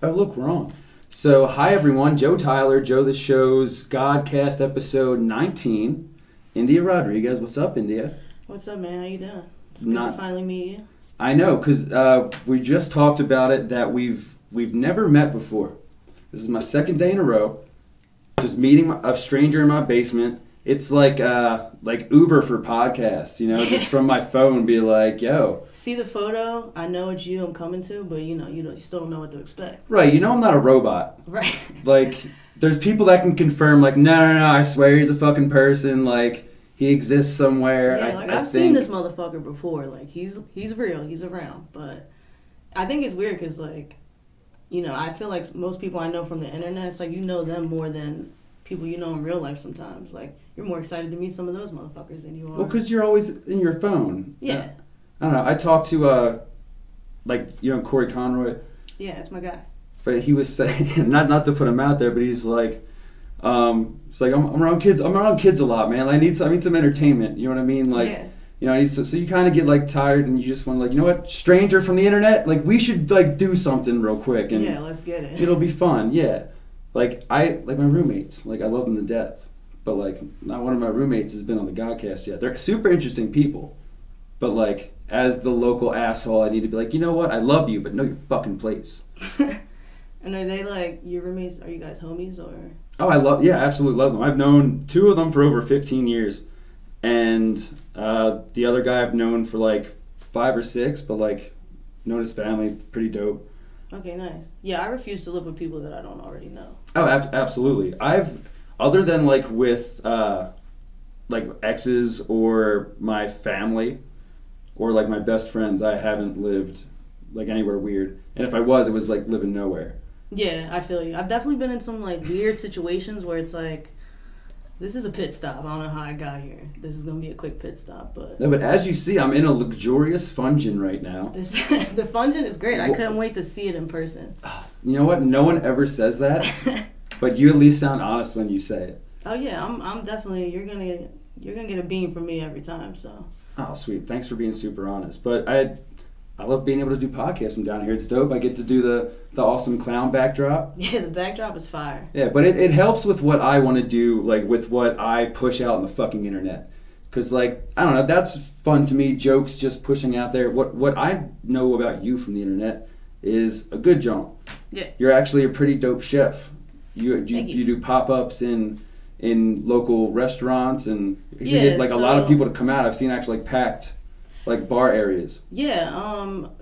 Oh, look, we're on. So, hi everyone, Joe Tyler, Joe the Show's GODcast episode 19. India Rodriguez, what's up, India? What's up, man? How you doing? It's good to finally meet you. I know, because we just talked about it that we've never met before. This is my second day in a row, just meeting a stranger in my basement. It's like Uber for podcasts, you know, just from my phone be like, yo. See the photo, I know it's you I'm coming to, but you still don't know what to expect. Right, I'm not a robot. Right. Like, there's people that can confirm, like, no, I swear he's a fucking person, like, he exists somewhere. Yeah, I've seen this motherfucker before, like, he's real, he's around, but I think it's weird because, like, I feel like most people I know from the internet, it's like you know them more than people you know in real life sometimes. Like, you're more excited to meet some of those motherfuckers than you are. Well, because you're always in your phone. Yeah. I don't know. I talked to, Corey Conroy. Yeah, it's my guy. But he was saying, not to put him out there, but he's like, I'm around kids. I'm around kids a lot, man. I need some entertainment. You know what I mean? Like, yeah. So you kind of get, like, tired and you just want to, like, you know what? Stranger from the internet? Like, we should, like, do something real quick. And yeah, let's get it. It'll be fun, yeah. Like my roommates, like, I love them to death, but, like, not one of my roommates has been on the GODcast yet. They're super interesting people, but, like, as the local asshole, I need to be like, you know what? I love you, but know your fucking place. And are they, like, your roommates? Are you guys homies or? Oh, absolutely love them. I've known two of them for over 15 years, and the other guy I've known for, like, 5 or 6, but, like, known his family. Pretty dope. Okay, nice. Yeah, I refuse to live with people that I don't already know. Oh, absolutely. Other than, like, with, like, exes or my family or, like, my best friends, I haven't lived, like, anywhere weird. And if I was, it was, like, living nowhere. Yeah, I feel you. I've definitely been in some, like, weird situations where it's like, this is a pit stop. I don't know how I got here. This is going to be a quick pit stop, but... No, but as you see, I'm in a luxurious Fungin right now. The Fungin is great. I couldn't wait to see it in person. You know what? No one ever says that, but you at least sound honest when you say it. Oh, yeah. I'm definitely... You're gonna get a beam from me every time, so... Oh, sweet. Thanks for being super honest. But I love being able to do podcasts from down here. It's dope. I get to do the awesome clown backdrop. Yeah, the backdrop is fire. Yeah, but it helps with what I want to do, like, with what I push out on the fucking internet. Because, like, I don't know, that's fun to me, jokes just pushing out there. What I know about you from the internet is a good Jawn. Yeah. You're actually a pretty dope chef. You do pop-ups in local restaurants, and you get, like, a lot of people to come out. I've seen actually, like, packed, like, bar areas. Yeah,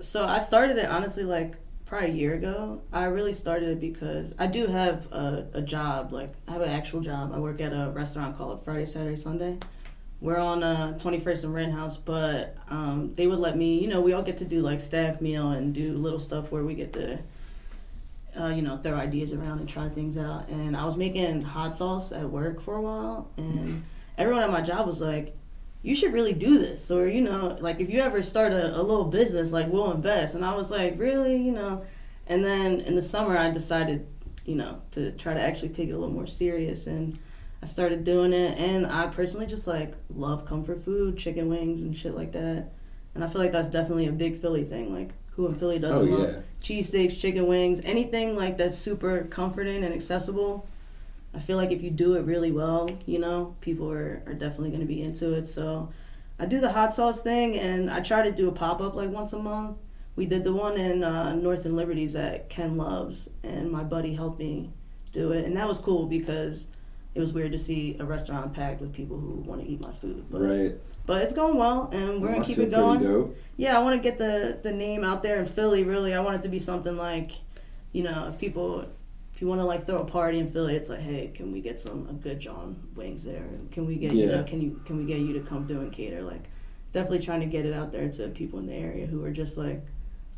so I started it, honestly, like, probably a year ago. I really started it because I do have a job. Like, I have an actual job. I work at a restaurant called Friday, Saturday, Sunday. We're on 21st and Red House, but they would let me, we all get to do, like, staff meal and do little stuff where we get to, throw ideas around and try things out. And I was making hot sauce at work for a while, and everyone at my job was like, you should really do this, or, like, if you ever start a little business, like, we'll invest. And I was like, really, and then in the summer I decided, to try to actually take it a little more serious, and I started doing it. And I personally just, like, love comfort food, chicken wings and shit like that, and I feel like that's definitely a big Philly thing. Like, who in Philly doesn't love cheesesteaks, chicken wings, anything like that's super comforting and accessible. I feel like if you do it really well, people are definitely going to be into it. So I do the hot sauce thing, and I try to do a pop-up, like, once a month. We did the one in North and Liberties that Ken loves, and my buddy helped me do it. And that was cool because it was weird to see a restaurant packed with people who want to eat my food. But, right. But it's going well, and we're going to keep it going. Yeah, I want to get the name out there in Philly, really. I want it to be something like, if you want to, like, throw a party in Philly, it's like, hey, can we get a good Jawn wings there? Can we get can we get you to come through and cater? Like, definitely trying to get it out there to people in the area who are just, like,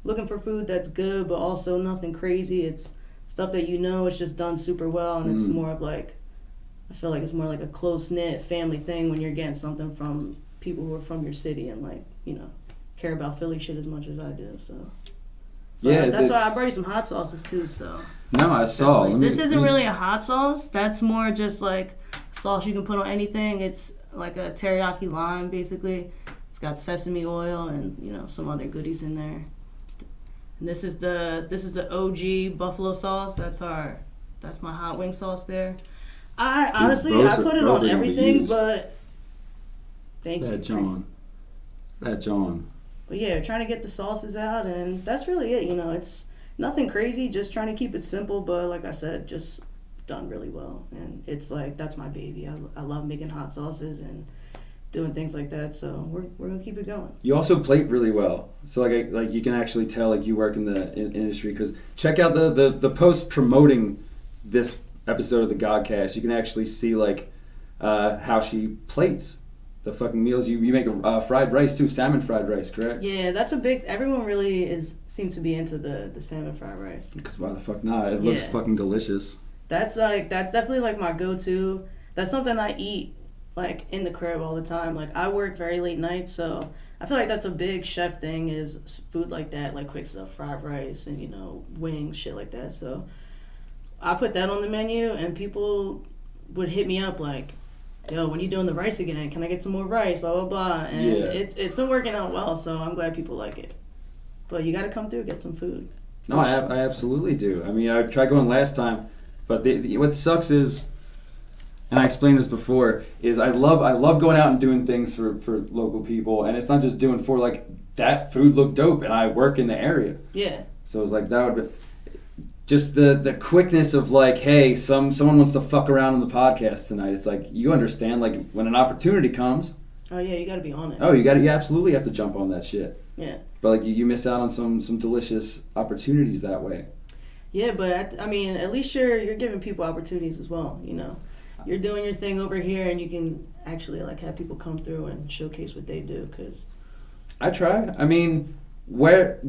looking for food that's good, but also nothing crazy. It's stuff that it's just done super well, and it's more of, like, I feel like it's more like a close-knit family thing when you're getting something from people who are from your city and, like, care about Philly shit as much as I do, so. But yeah, that's why I brought you some hot sauces too, so. No, I saw. This isn't really a hot sauce. That's more just, like, sauce you can put on anything. It's like a teriyaki lime, basically. It's got sesame oil and, some other goodies in there. And this is the OG buffalo sauce. That's my hot wing sauce there. I honestly I put it on everything, but thank you. That Jawn. But yeah, trying to get the sauces out, and that's really it. It's nothing crazy, just trying to keep it simple, but like I said, just done really well. And it's like, that's my baby. I love making hot sauces and doing things like that, so we're gonna keep it going. You also plate really well, so like you can actually tell like you work in the industry, because check out the post promoting this episode of the GODcast. You can actually see like how she plates the fucking meals. You make a fried rice too, salmon fried rice, correct? Yeah, that's a big. Everyone really seems to be into the salmon fried rice. Because why the fuck not? It looks fucking delicious. That's definitely like my go-to. That's something I eat like in the crib all the time. Like I work very late nights, so I feel like that's a big chef thing, is food like that, like quick stuff, fried rice and wings, shit like that. So I put that on the menu, and people would hit me up like, yo, when you doing the rice again? Can I get some more rice? Blah, blah, blah. And it's been working out well, so I'm glad people like it. But you got to come through, get some food. No, I absolutely do. I mean, I tried going last time, but what sucks is, and I explained this before, is I love going out and doing things for local people, and it's not just doing for, like, that food looked dope, and I work in the area. Yeah. So it's like, that would be... Just the quickness of like, hey, someone wants to fuck around on the podcast tonight. It's like, you understand, like when an opportunity comes. Oh yeah, you got to be on it. Oh, you absolutely have to jump on that shit. Yeah. But like you miss out on some delicious opportunities that way. Yeah, but I mean, at least you're giving people opportunities as well. You're doing your thing over here, and you can actually like have people come through and showcase what they do. Cause I try. I mean, where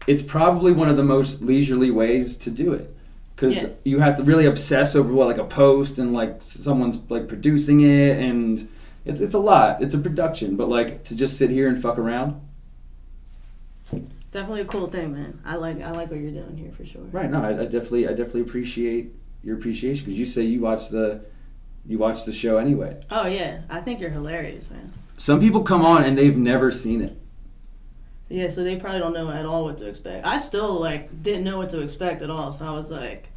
it's probably one of the most leisurely ways to do it, because you have to really obsess over like a post, and like someone's like producing it, and it's a lot. It's a production, but like to just sit here and fuck around. Definitely a cool thing, man. I like what you're doing here for sure. Right. No, I definitely appreciate your appreciation, because you say you watch the show anyway. Oh yeah, I think you're hilarious, man. Some people come on and they've never seen it. Yeah, so they probably don't know at all what to expect. I still, like, didn't know what to expect at all, so I was like...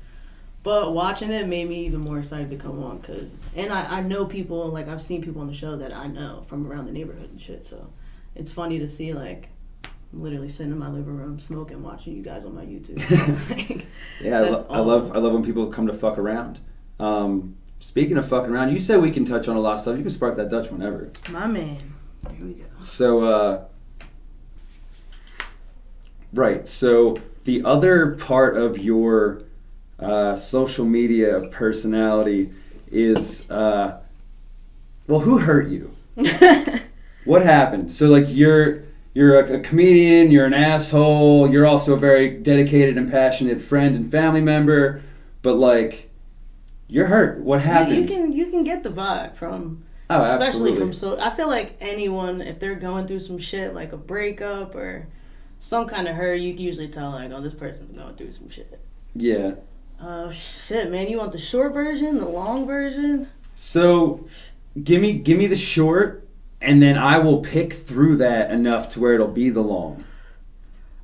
But watching it made me even more excited to come on, because... And I know people, like, I've seen people on the show that I know from around the neighborhood and shit, so... It's funny to see, like, I'm literally sitting in my living room smoking, watching you guys on my YouTube. Like, yeah, awesome. I love when people come to fuck around. Speaking of fucking around, you said we can touch on a lot of stuff. You can spark that Dutch whenever. My man. Here we go. So, right, so the other part of your social media personality is, who hurt you? What happened? So, like, you're a comedian, you're an asshole, you're also a very dedicated and passionate friend and family member, but, like, you're hurt. What happened? You can get the vibe from, especially from, I feel like anyone, if they're going through some shit, like a breakup or... some kind of hurt, you can usually tell, like, oh, this person's going through some shit. Yeah. Oh, shit, man. You want the short version, the long version? So, give me the short, and then I will pick through that enough to where it'll be the long.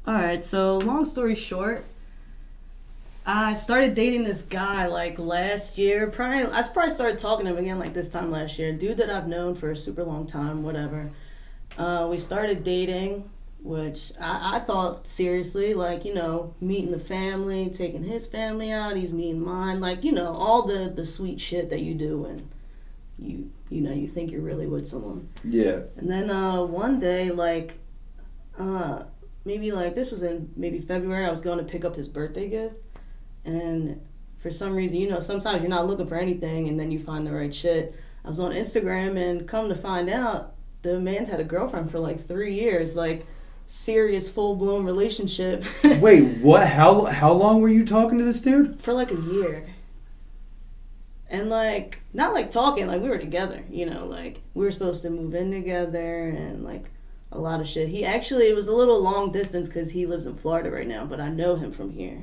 All right, so long story short, I started dating this guy, like, last year. I probably started talking to him again, like, this time last year. Dude that I've known for a super long time, whatever. We started dating... which I thought seriously, like, meeting the family, taking his family out, he's meeting mine, like, all the sweet shit that you do when you think you're really with someone. Yeah. And then one day, like, maybe like this was in maybe February, I was going to pick up his birthday gift, and for some reason, sometimes you're not looking for anything, and then you find the right shit. I was on Instagram, and come to find out, the man's had a girlfriend for like 3 years, like, serious full-blown relationship. Wait, what? How long were you talking to this dude? For like a year. And like, not like talking, like we were together, like we were supposed to move in together and like a lot of shit. It was a little long distance because he lives in Florida right now, but I know him from here.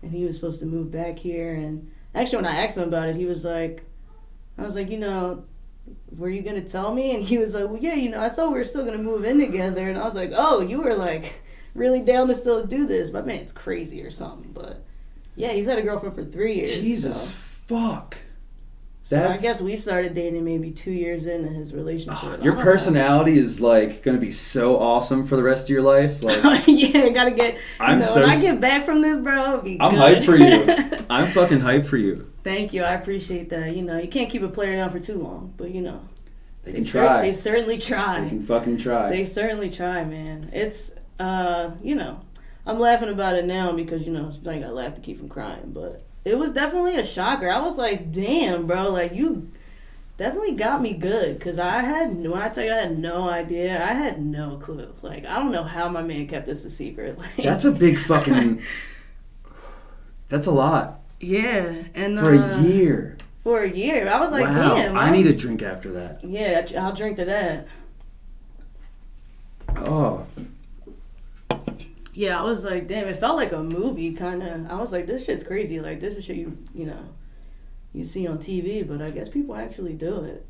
And he was supposed to move back here, and actually when I asked him about it, he was like, I was like, were you going to tell me? And he was like, well, yeah, I thought we were still going to move in together. And I was like, oh, you were like really down to still do this. My man's crazy or something, but yeah, he's had a girlfriend for 3 years. Jesus fuck. So I guess we started dating maybe 2 years into his relationship. Your personality is like gonna be so awesome for the rest of your life. Like, yeah, gotta get. When I get back from this, bro, it'll be I'm good. hyped for you. I'm fucking hyped for you. Thank you, I appreciate that. You can't keep a player down for too long, but they can try. They certainly try. They can fucking try. They certainly try, man. It's I'm laughing about it now because sometimes I gotta laugh to keep from crying, but. It was definitely a shocker. I was like, damn, bro, like, you definitely got me good. Because when I tell you I had no idea, I had no clue. Like, I don't know how my man kept this a secret. Like, that's a big fucking... That's a lot. Yeah. And for a year. For a year. I was like, wow, damn. I need a drink after that. Yeah, I'll drink to that. Oh. Yeah, I was like, damn, it felt like a movie, kind of. I was like, this shit's crazy. Like, this is shit you see on TV, but I guess people actually do it.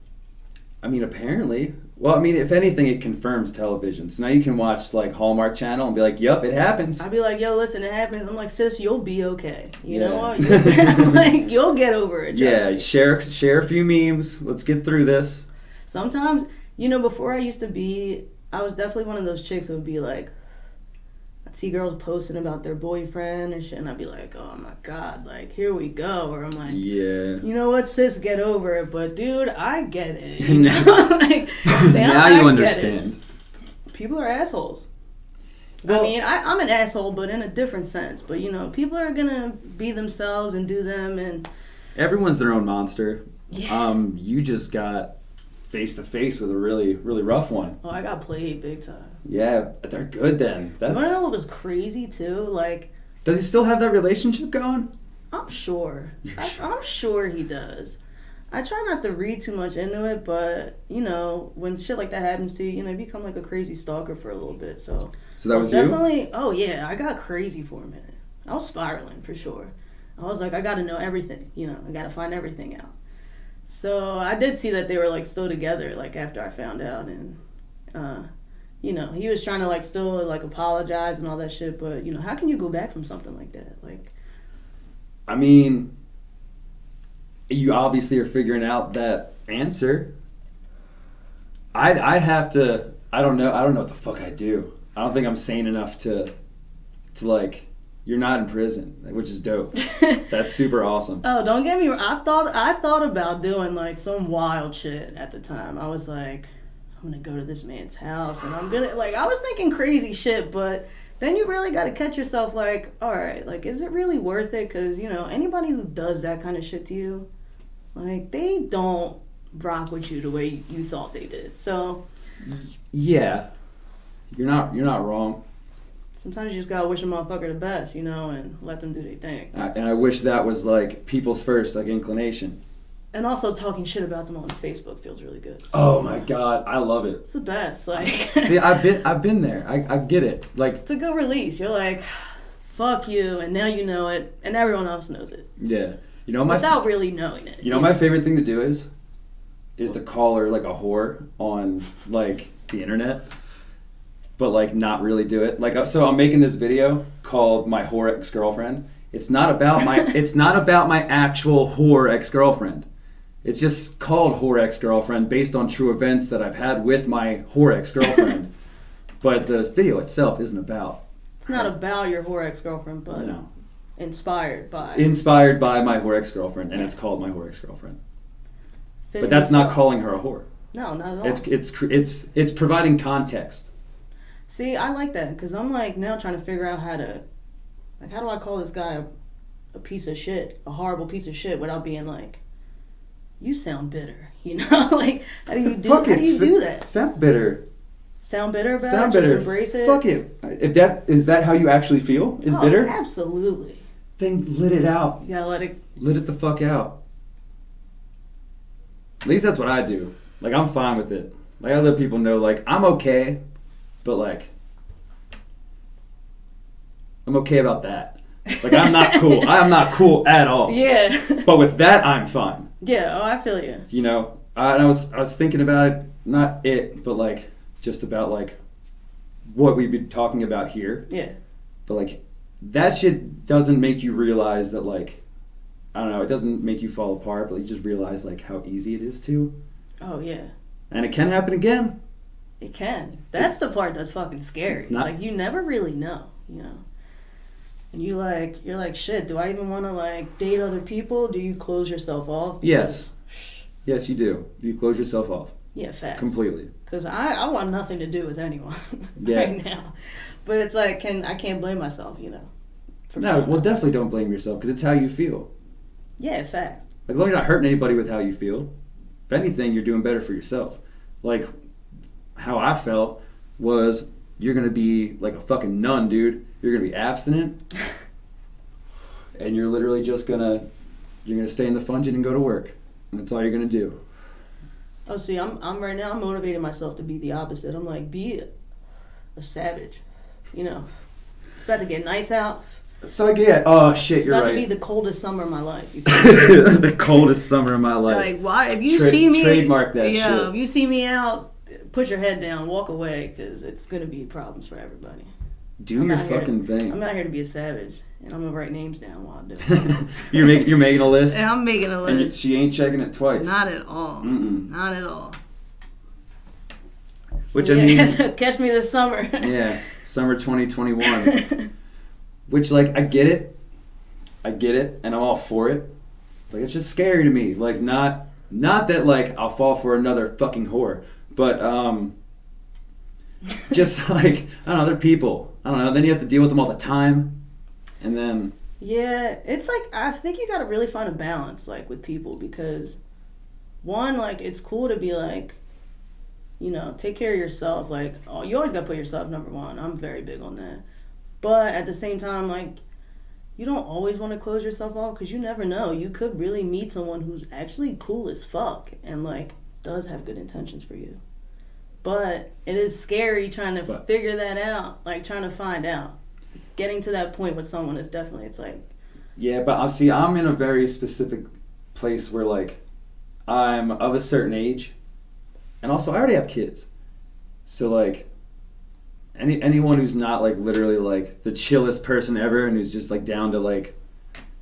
I mean, apparently. Well, I mean, if anything, it confirms television. So now you can watch, like, Hallmark Channel and be like, yup, it happens. I'd be like, yo, listen, it happens. I'm like, sis, you'll be okay. You know what? Like, you'll get over it. Yeah, share a few memes. Let's get through this. Sometimes, before I was definitely one of those chicks who would be like, I'd see girls posting about their boyfriend and shit, and I'd be like, oh my God, like, here we go. Or I'm like, yeah. You know what, sis, get over it. But, dude, I get it. Like, now you understand. People are assholes. Well, I mean, I'm an asshole, but in a different sense. But, people are going to be themselves and do them. And everyone's their own monster. Yeah. You just got face to face with a really, really rough one. Oh, I got played big time. Yeah, they're good then. You wanna know what was crazy too? Like, does he still have that relationship going? I'm sure. I'm sure he does. I try not to read too much into it, but when shit like that happens to you, you become like a crazy stalker for a little bit. So that was definitely. You? Oh yeah, I got crazy for a minute. I was spiraling for sure. I was like, I got to know everything. I got to find everything out. So I did see that they were like still together, like after I found out, and he was trying to like still like apologize and all that shit, but how can you go back from something like that? Like, I mean, you obviously are figuring out that answer. I'd have to. I don't know what the fuck I'd do. I don't think I'm sane enough to like. You're not in prison, which is dope. That's super awesome. Oh, don't get me wrong. I thought about doing like some wild shit at the time. I was like, I'm gonna go to this man's house and I'm gonna I was thinking crazy shit, but then you really got to catch yourself like, all right, like, is it really worth it? Because anybody who does that kind of shit to you, like, they don't rock with you the way you thought they did. So yeah, you're not wrong. Sometimes you just gotta wish a motherfucker the best, and let them do their thing. And I wish that was like people's first like inclination. And also talking shit about them on Facebook feels really good. So, oh my God, I love it. It's the best. Like, see, I've been there. I get it. Like, it's a good release. You're like, fuck you, and now you know it, and everyone else knows it. Yeah, without really knowing it. My favorite thing to do is to call her like a whore on like the internet. But like not really do it. Like, so I'm making this video called "My Whore Ex-Girlfriend." It's not about my actual whore ex-girlfriend. It's just called "Whore Ex-Girlfriend" based on true events that I've had with my whore ex-girlfriend. But the video itself isn't about. It's not about your whore ex-girlfriend, but no. Inspired by my whore ex-girlfriend, and it's called "My Whore Ex-Girlfriend." But that's not calling her a whore. No, not at all. It's providing context. See, I like that, because I'm like now trying to figure out how do I call this guy a piece of shit, a horrible piece of shit, without being like, you sound bitter, like, how do you do that? Sound bitter. Sound bitter about sound it? Bitter. Just embrace it? Fuck it. Is that how you actually feel? Is bitter? Absolutely. Then let it out. You gotta let it the fuck out. At least that's what I do. Like, I'm fine with it. Like, I let people know, like, I'm okay. But, like, I'm okay about that. Like, I'm not cool. I am not cool at all. Yeah. But with that, I'm fine. Yeah, I feel you. And I was thinking about it, not it, but, like, just about, like, what we've been talking about here. Yeah. But like that shit doesn't make you realize that like, I don't know, it doesn't make you fall apart, but you just realize like how easy it is to. Oh yeah. And it can happen again. It can. That's the part that's fucking scary. It's like you never really know, you know. And you're like, shit, do I even want to like date other people? Do you close yourself off? Yes. Yes, you do. You close yourself off. Yeah, facts. Completely. Because I want nothing to do with anyone Yeah. right now. But it's like, I can't blame myself, you know. No, well, definitely don't blame yourself because it's how you feel. Yeah, facts. Like, as long as you're not hurting anybody with how you feel, if anything, you're doing better for yourself. Like, how I felt was you're going to be like a fucking nun, dude. You're going to be abstinent. And you're literally just going to stay in the Fungin and go to work. And that's all you're going to do. Oh, see, I'm right now, I'm motivating myself to be the opposite. I'm like, be a savage, you know. It's about to get nice out. So I get, oh shit, you're about right. to be the coldest summer of my life. The coldest summer of my life. Like, why? If you see me, trademark that shit. Yeah, if you see me out, put your head down, walk away, because it's gonna be problems for everybody. Do your fucking thing. I'm not here to be a savage, and I'm gonna write names down while I do it. You're making a list. Yeah, I'm making a list. And she ain't checking it twice. Not at all. Mm-mm. Not at all. Which so, I mean, so catch me this summer. Yeah, summer 2021. Which like I get it, and I'm all for it. Like it's just scary to me. Like not that like I'll fall for another fucking whore, but just like I don't know, they're people. I don't know. Then you have to deal with them all the time, and then yeah, it's like I think you got to really find a balance like with people because one like it's cool to be like, you know, take care of yourself. Like oh, you always got to put yourself number one. I'm very big on that. But at the same time, like, you don't always want to close yourself off because you never know. You could really meet someone who's actually cool as fuck and, like, does have good intentions for you. But it is scary trying to figure that out, like, trying to find out. Getting to that point with someone is definitely, it's like... Yeah, but I'm in a very specific place where, like, I'm of a certain age. And also, I already have kids. So, like... Anyone who's not like literally like the chillest person ever and who's just like down to like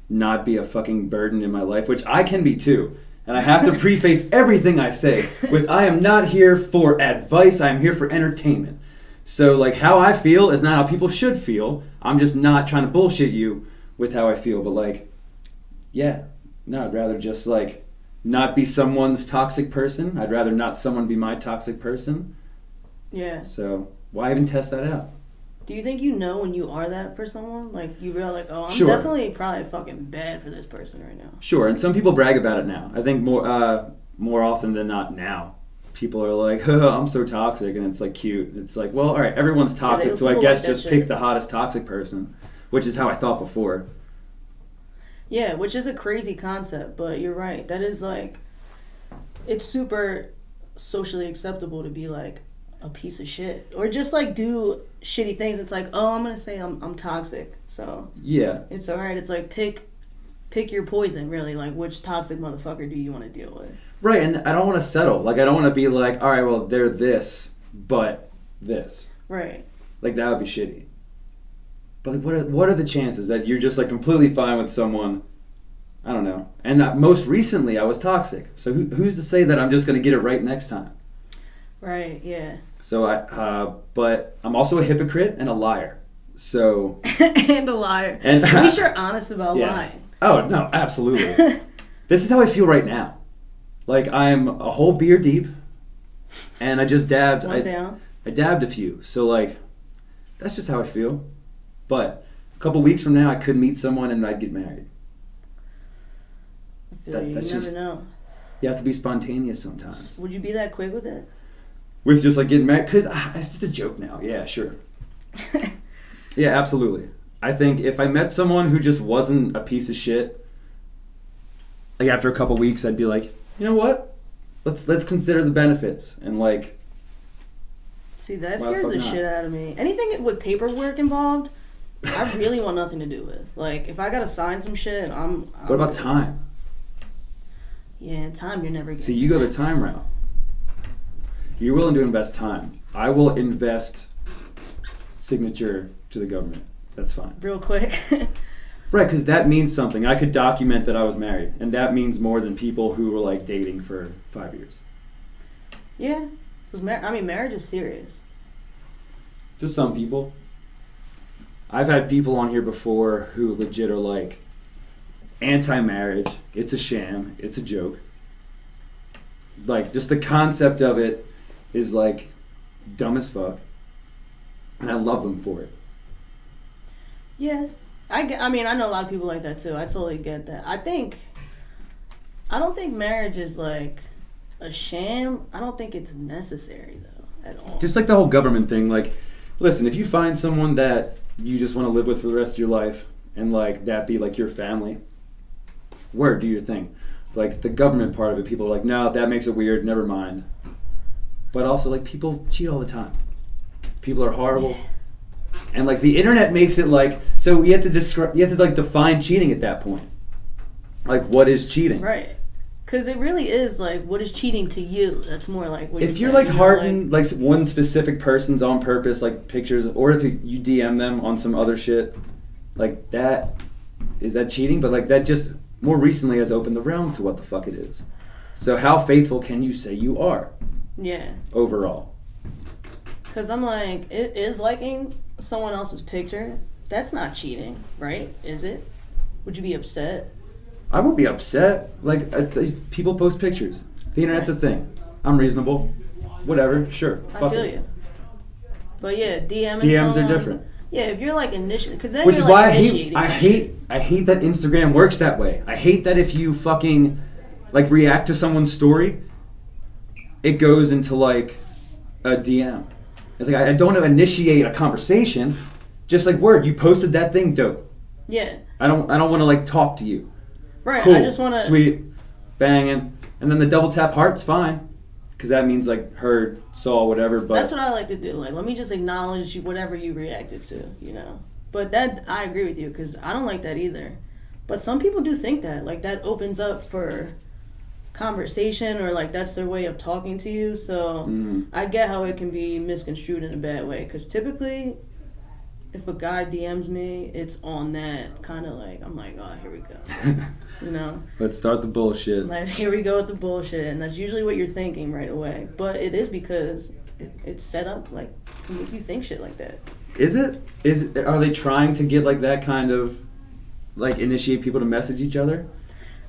not be a fucking burden in my life, which I can be too. And I have to preface everything I say with I am not here for advice, I am here for entertainment. So like how I feel is not how people should feel. I'm just not trying to bullshit you with how I feel. But like, yeah, no, I'd rather just like not be someone's toxic person. I'd rather not someone be my toxic person. Yeah. So... why even test that out? Do you think you know when you are that for someone? Like, you realize, like, oh, I'm Sure. definitely probably fucking bad for this person right now. Sure, and some people brag about it now. I think more often than not now. People are like, I'm so toxic, and it's, like, cute. It's like, well, all right, everyone's toxic, so I guess like just pick the hottest toxic person, which is how I thought before. Yeah, which is a crazy concept, but you're right. That is, like, it's super socially acceptable to be, like, a piece of shit or just like do shitty things. It's like, oh, I'm gonna say I'm toxic, so yeah, it's all right. It's like pick your poison, really. Like, which toxic motherfucker do you want to deal with? Right, and I don't want to settle. Like, I don't want to be like, all right, well, they're this, but this. Right. Like, that would be shitty. But like, what are the chances that you're just like completely fine with someone? I don't know. And most recently, I was toxic. So who's to say that I'm just gonna get it right next time? Right. Yeah. So but I'm also a hypocrite and a liar. So and a liar. And at least you're honest about lying. Oh no, absolutely. This is how I feel right now. Like I'm a whole beer deep, and I just dabbed. I dabbed a few. So like, that's just how I feel. But a couple weeks from now, I could meet someone and I'd get married. I feel you never know. You have to be spontaneous sometimes. Would you be that quick with it? With just like getting married? Because it's just a joke now. Yeah, sure. Yeah, absolutely. I think if I met someone who just wasn't a piece of shit, like after a couple weeks, I'd be like, you know what? Let's consider the benefits and like. See, that scares the shit out of me. Anything with paperwork involved, I really want nothing to do with. Like, if I gotta sign some shit, I'm what about time? Yeah, time you're never gonna. See, you go the time route. You're willing to invest time. I will invest signature to the government. That's fine. Real quick. Right, because that means something. I could document that I was married, and that means more than people who were like dating for 5 years. Yeah, marriage is serious. To some people. I've had people on here before who legit are like anti-marriage. It's a sham. It's a joke. Like, just the concept of it is like dumb as fuck, and I love them for it. Yeah. I know a lot of people like that too. I totally get that. I don't think marriage is like a sham. I don't think it's necessary though at all. Just like the whole government thing. Like, listen, if you find someone that you just want to live with for the rest of your life, and like that be like your family, do your thing. Like the government part of it, people are like, no, that makes it weird. Never mind. But also, like, people cheat all the time. People are horrible. Yeah. And like the internet makes it like, so you have to like define cheating at that point. Like, what is cheating? Right. Because it really is like, what is cheating to you? That's more like what if you're like hearting like one specific person's on purpose, like pictures, or if you DM them on some other shit, like that, is that cheating? But like that just more recently has opened the realm to what the fuck it is. So how faithful can you say you are? Yeah. Overall. Because I'm like, it is liking someone else's picture. That's not cheating, right? Is it? Would you be upset? I would be upset. Like, people post pictures. The internet's a thing. I'm reasonable. Whatever, sure. I feel you. But yeah, DMs are different. Yeah, if you're like initiating, because then which you're is why like I hate that Instagram works that way. I hate that if you fucking like react to someone's story, it goes into like a DM. It's like I don't want to initiate a conversation. Just like, word, you posted that thing, dope. Yeah. I don't want to like talk to you. Right. Cool, I just want to sweet, banging, and then the double tap heart's fine, because that means like heard, saw, whatever. But that's what I like to do. Like, let me just acknowledge whatever you reacted to, you know. But that I agree with you, because I don't like that either. But some people do think that like that opens up for conversation, or like that's their way of talking to you. So I get how it can be misconstrued in a bad way, because typically if a guy DMs me, it's on that kind of like, I'm like, oh, here we go. You know? Let's start the bullshit. Like, here we go with the bullshit. And that's usually what you're thinking right away. But it is because it's set up like to make you think shit like that. Is it? Are they trying to get like that kind of like initiate people to message each other?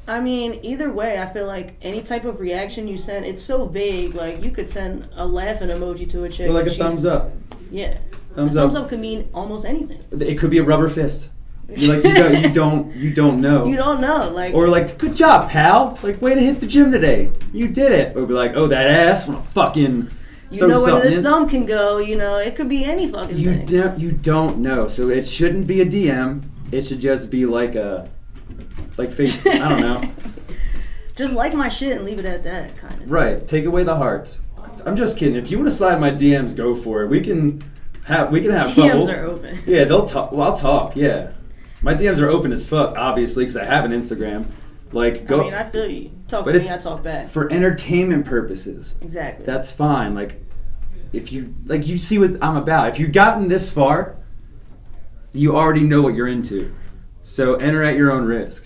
I mean, either way, I feel like any type of reaction you send, it's so vague. Like, you could send a laughing emoji to a chick. Or like a thumbs up. Yeah. Thumbs up could mean almost anything. It could be a rubber fist. You're like, you don't know. You don't know. Like, or like, good job, pal. Like, way to hit the gym today. You did it. Or be like, oh, that ass. Want to fucking you know where this thumb can go. You know, it could be any fucking thing. You don't know. So it shouldn't be a DM. It should just be like a, like Facebook. I don't know. Just like my shit and leave it at that kind of. Right. Take away the hearts. I'm just kidding. If you want to slide my DMs, go for it. We can have DMs trouble. are open. Yeah, they'll talk. Well, I'll talk. Yeah, my DMs are open as fuck, obviously, because I have an Instagram. Like, go. I mean, I feel you. Talk to me, I talk back. For entertainment purposes. Exactly. That's fine. Like, if you see what I'm about. If you've gotten this far, you already know what you're into. So enter at your own risk.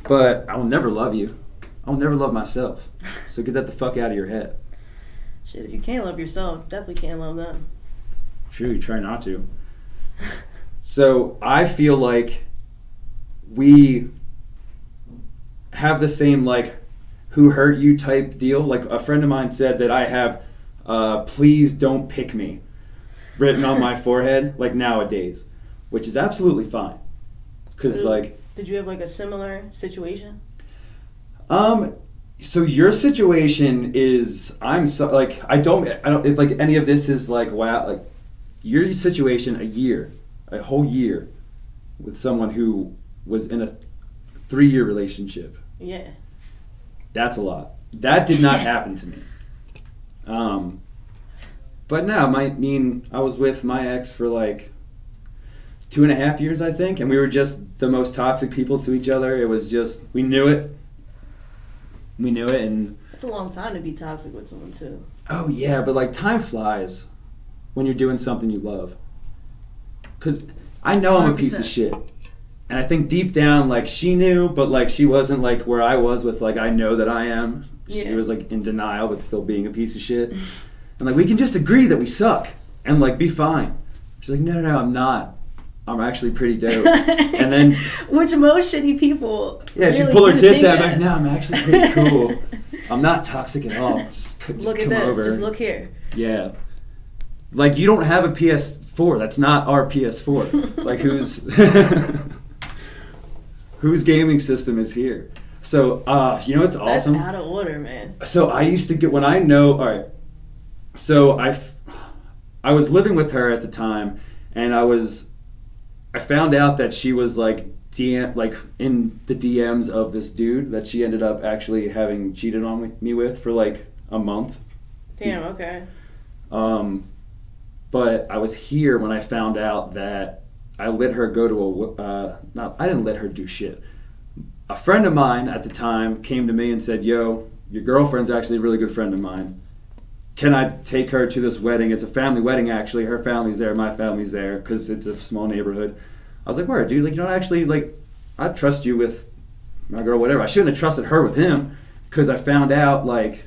But I will never love you. I will never love myself. So get that the fuck out of your head. Shit, if you can't love yourself, definitely can't love them. True, you try not to. So I feel like we have the same like who hurt you type deal. Like a friend of mine said that I have please don't pick me written on my forehead like nowadays, which is absolutely fine. Cause did you have like a similar situation? So your situation is I don't if like any of this is like wow, like your situation a whole year with someone who was in a 3-year relationship. Yeah. That's a lot. That did not happen to me. But no, I was with my ex for like 2.5 years, I think, and we were just the most toxic people to each other. It was just, we knew it, and it's a long time to be toxic with someone too. Oh yeah, but like time flies when you're doing something you love. because I know I'm a piece of shit. And I think deep down, like, she knew, but, like, she wasn't, like, where I was with, like, I know that I am. She was, like, in denial, but still being a piece of shit. And, like, we can just agree that we suck and, like, be fine. She's like, no, I'm not. I'm actually pretty dope. And then... Which most shitty people... Yeah, really she pulled her tits out, like, no, I'm actually pretty cool. I'm not toxic at all. Just look at come this. over. Just look here. Yeah. Like, you don't have a PS4. That's not our PS4. Like, whose gaming system is here? So, you know what's awesome? That's out of order, man. So I used to get, all right. So I was living with her at the time, and I found out that she was like in the DMs of this dude that she ended up actually having cheated on me with for like a month. Damn, okay. But I was here when I found out that I let her go to I didn't let her do shit. A friend of mine at the time came to me and said, yo, your girlfriend's actually a really good friend of mine. Can I take her to this wedding? It's a family wedding, actually. Her family's there, my family's there, because it's a small neighborhood. I was like, word, dude, like, you don't actually, like, I trust you with my girl, whatever. I shouldn't have trusted her with him, because I found out, like,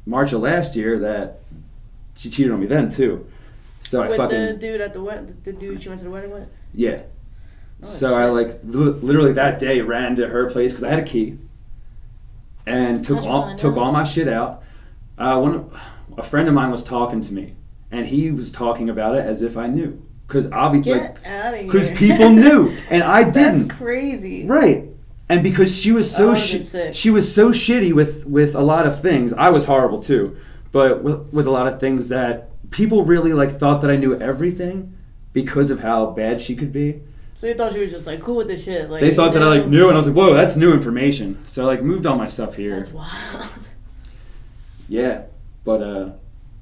March of last year that she cheated on me then, too. So with the dude at the wedding, the dude she went to the wedding with? Yeah. Oh, so shit. I, like, literally that day ran to her place, because I had a key, and took all my shit out. A friend of mine was talking to me, and he was talking about it as if I knew, because obviously, because people knew, and I didn't. That's crazy, right? And because she was so she was so shitty with a lot of things. I was horrible too, but with a lot of things that people really like thought that I knew everything because of how bad she could be. So you thought she was just like cool with the shit. Like, they thought that I like knew, and I was like, whoa, that's new information. So I like moved all my stuff here. That's wild. Yeah. But,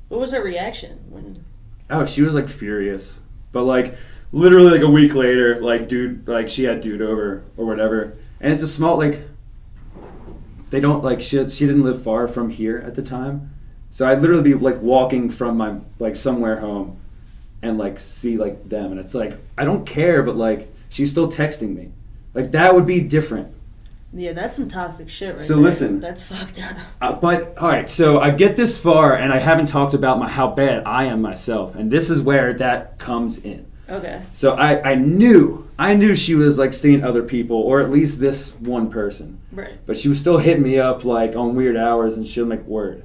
what was her reaction when... Oh, she was, like, furious. But, like, literally, like, a week later, like, dude, like, she had dude over or whatever. And it's a small, like, they don't, like, she didn't live far from here at the time. So I'd literally be, like, walking from my, like, somewhere home and, like, see, like, them. And it's, like, I don't care, but, like, she's still texting me. Like, that would be different. Yeah, that's some toxic shit right So there. Listen. That's fucked up. But, all right, so I get this far, and I haven't talked about how bad I am myself. And this is where that comes in. Okay. So I knew she was, like, seeing other people, or at least this one person. Right. But she was still hitting me up, like, on weird hours, and she'll make word.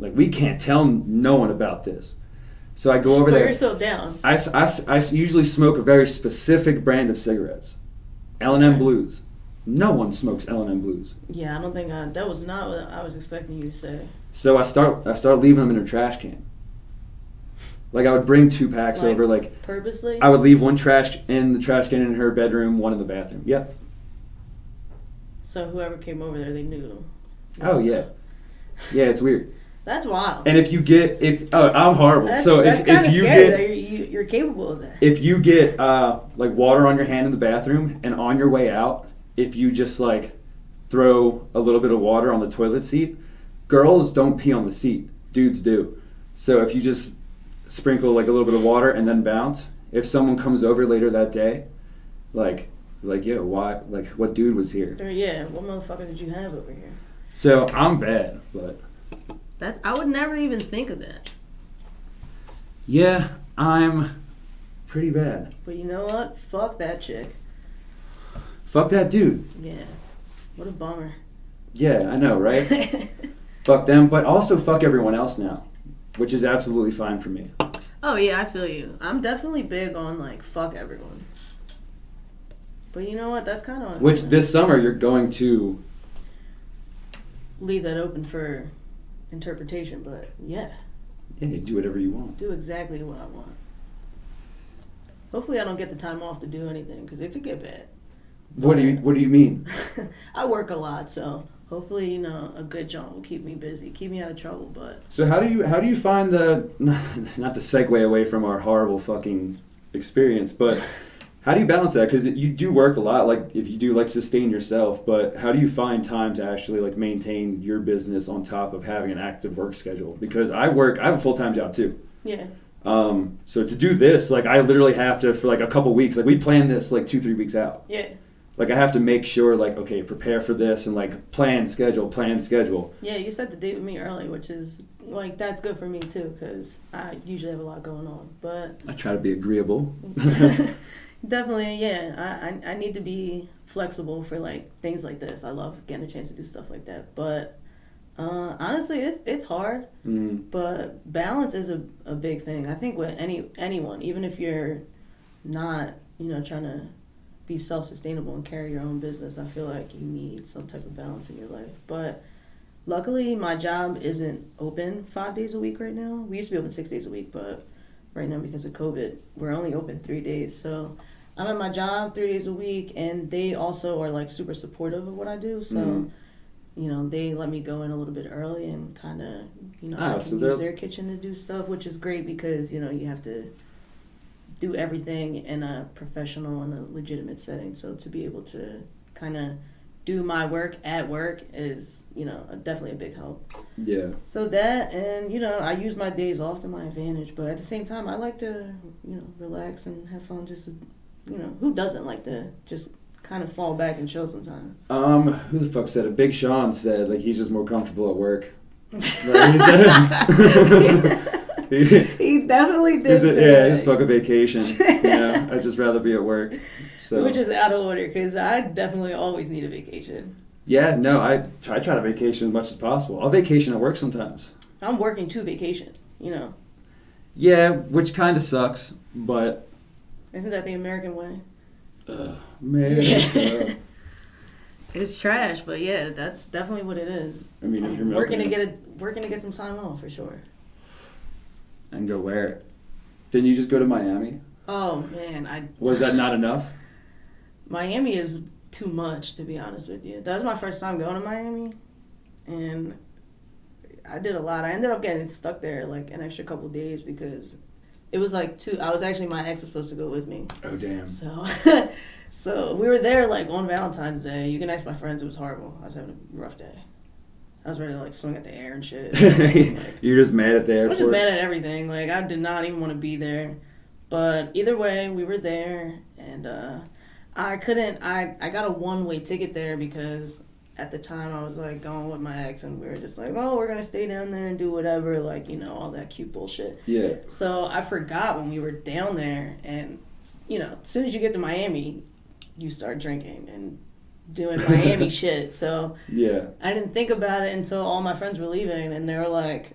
Like, we can't tell no one about this. So I go over there. But you're still down. I usually smoke a very specific brand of cigarettes. L&M Blues. No one smokes L&M Blues. Yeah, I don't think that was not what I was expecting you to say. So I start leaving them in a trash can. Like, I would bring 2 packs over, like... Purposely? I would leave one trash in the trash can in her bedroom, one in the bathroom. Yep. So whoever came over there, they knew. Oh, yeah. Yeah, it's weird. That's wild. And if you get... I'm horrible. That's if you get... You're capable of that. If you get, like, water on your hand in the bathroom, and on your way out, if you just, like, throw a little bit of water on the toilet seat, girls don't pee on the seat. Dudes do. So if you just sprinkle, like, a little bit of water and then bounce, if someone comes over later that day, like, yo, why? Like, what dude was here? Yeah, what motherfucker did you have over here? So I'm bad, but... I would never even think of that. Yeah, I'm pretty bad. But you know what? Fuck that chick. Fuck that dude. Yeah. What a bummer. Yeah, I know, right? Fuck them, but also fuck everyone else now, which is absolutely fine for me. Oh, yeah, I feel you. I'm definitely big on, like, fuck everyone. But you know what? That's kind of... Which this summer you're going to... leave that open for interpretation, but yeah. Yeah, you do whatever you want. Do exactly what I want. Hopefully I don't get the time off to do anything, because it could get bad. What do you mean? I work a lot, so hopefully, you know, a good job will keep me busy, keep me out of trouble. But so how do you find the not to segue away from our horrible fucking experience, but how do you balance that? Because you do work a lot, like if you do like sustain yourself, but how do you find time to actually like maintain your business on top of having an active work schedule? Because I have a full-time job too. Yeah. So to do this, like I literally have to, for like a couple weeks, like we plan this like 2-3 weeks out. Yeah. Like I have to make sure, like, okay, prepare for this and like plan schedule. Yeah, you set the date with me early, which is like that's good for me too, because I usually have a lot going on. But I try to be agreeable. Definitely, yeah. I need to be flexible for like things like this. I love getting a chance to do stuff like that. But honestly, it's hard. But balance is a big thing. I think with anyone, even if you're not, trying to be self-sustainable and carry your own business, I feel like you need some type of balance in your life. But luckily, my job isn't open 5 days a week right now. We used to be open 6 days a week, but right now because of COVID, we're only open 3 days. So I'm at my job 3 days a week, and they also are like super supportive of what I do. So they let me go in a little bit early and kind of I can use their kitchen to do stuff, which is great because you have to do everything in a professional and a legitimate setting. So to be able to kind of do my work at work is, definitely a big help. Yeah. So that, and, I use my days off to my advantage, but at the same time, I like to, relax and have fun just, who doesn't like to just kind of fall back and chill sometimes? Who the fuck said it? Big Sean said, like, he's just more comfortable at work. He definitely did say that. He's fuck a vacation. I'd just rather be at work. So. Which is out of order, because I definitely always need a vacation. Yeah, no, I try to vacation as much as possible. I'll vacation at work sometimes. I'm working to vacation, Yeah, which kind of sucks, but... Isn't that the American way? Man. It's trash, but yeah, that's definitely what it is. I mean, if you're working to get some time off for sure. And go where? Didn't you just go to Miami? Oh man, Was that not enough? Miami is too much, to be honest with you. That was my first time going to Miami, and I did a lot. I ended up getting stuck there like an extra couple of days because it was like I was actually, my ex was supposed to go with me. Oh damn. So we were there like on Valentine's Day. You can ask my friends. It was horrible. I was having a rough day. I was ready to like swing at the air and shit. You're just mad at the airport? I was just mad at everything. Like I did not even want to be there. But either way, we were there, and I got a one-way ticket there because at the time I was like going with my ex, and we were just like, oh, we're gonna stay down there and do whatever, like all that cute bullshit. Yeah. So I forgot when we were down there, and as soon as you get to Miami, you start drinking and doing Miami shit. So yeah, I didn't think about it until all my friends were leaving, and they were like,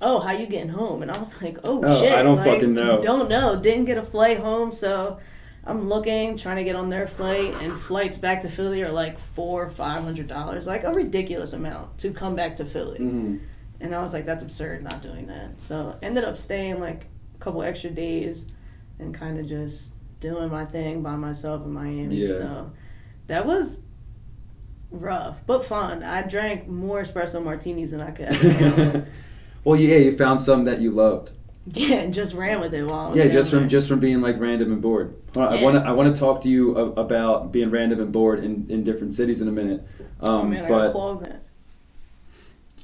oh, how you getting home? And I was like, oh shit, I don't fucking know. Don't know. Didn't get a flight home, so I'm looking, trying to get on their flight, and flights back to Philly are like $400 or $500, like a ridiculous amount to come back to Philly. Mm-hmm. And I was like, that's absurd, not doing that. So ended up staying like a couple extra days and kind of just doing my thing by myself in Miami. Yeah. So that was rough, but fun. I drank more espresso martinis than I could ever handle. Well, yeah, you found something that you loved. Yeah, and just ran with it while I was just from being like random and bored. Yeah. I want to talk to you about being random and bored in different cities in a minute. I gotta clog that.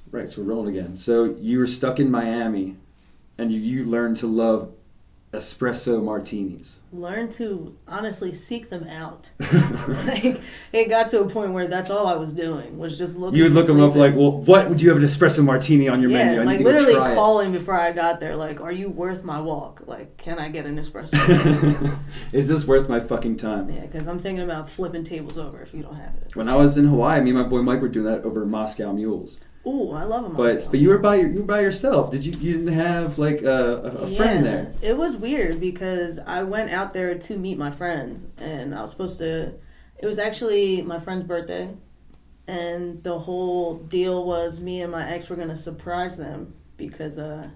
Right, so we're rolling again. So you were stuck in Miami, and you learned to love espresso martinis. Learn to honestly seek them out. Like it got to a point where that's all I was doing was just looking. You would look them up like, well, what would you have an espresso martini on your menu? Yeah, like literally calling before I got there. Like, are you worth my walk? Like, can I get an espresso? Is this worth my fucking time? Yeah, because I'm thinking about flipping tables over if you don't have it. When I was in Hawaii, me and my boy Mike were doing that over Moscow Mules. Ooh, I love them. But you were by yourself. Did you didn't have like a friend there? It was weird because I went out there to meet my friends, and I was supposed to. It was actually my friend's birthday, and the whole deal was me and my ex were gonna surprise them because I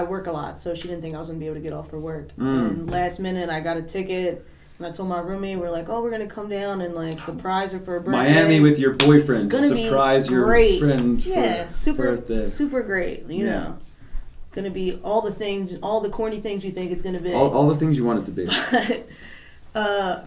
work a lot, so she didn't think I was gonna be able to get off for work. And last minute, I got a ticket. And I told my roommate, we're like, oh, we're going to come down and, like, surprise her for her birthday. Miami with your boyfriend. Gonna surprise your friend for birthday. Super great, you know. Going to be all the things, all the corny things you think it's going to be. All the things you want it to be.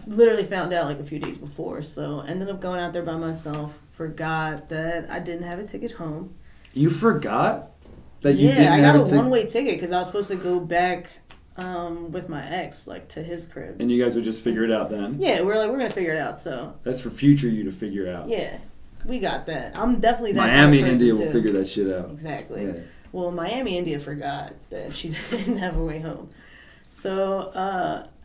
Literally found out, like, a few days before. So ended up going out there by myself. Forgot that I didn't have a ticket home. You forgot? that you didn't I got have a one-way ticket because I was supposed to go back with my ex, like, to his crib. And you guys would just figure it out then? Yeah, we're going to figure it out, so. That's for future you to figure out. Yeah, we got that. I'm definitely that Miami, kind of person India will too. figure that shit out. Exactly. Yeah. Well, Miami, India forgot that she didn't have a way home. So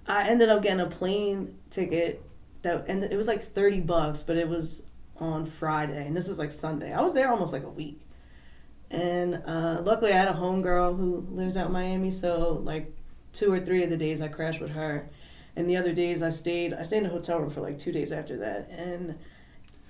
I ended up getting a plane ticket, and it was like $30, but it was on Friday, and this was like Sunday. I was there almost like a week. And luckily I had a homegirl who lives out in Miami, so like 2 or 3 of the days I crashed with her. And the other days I stayed in a hotel room for like 2 days after that. And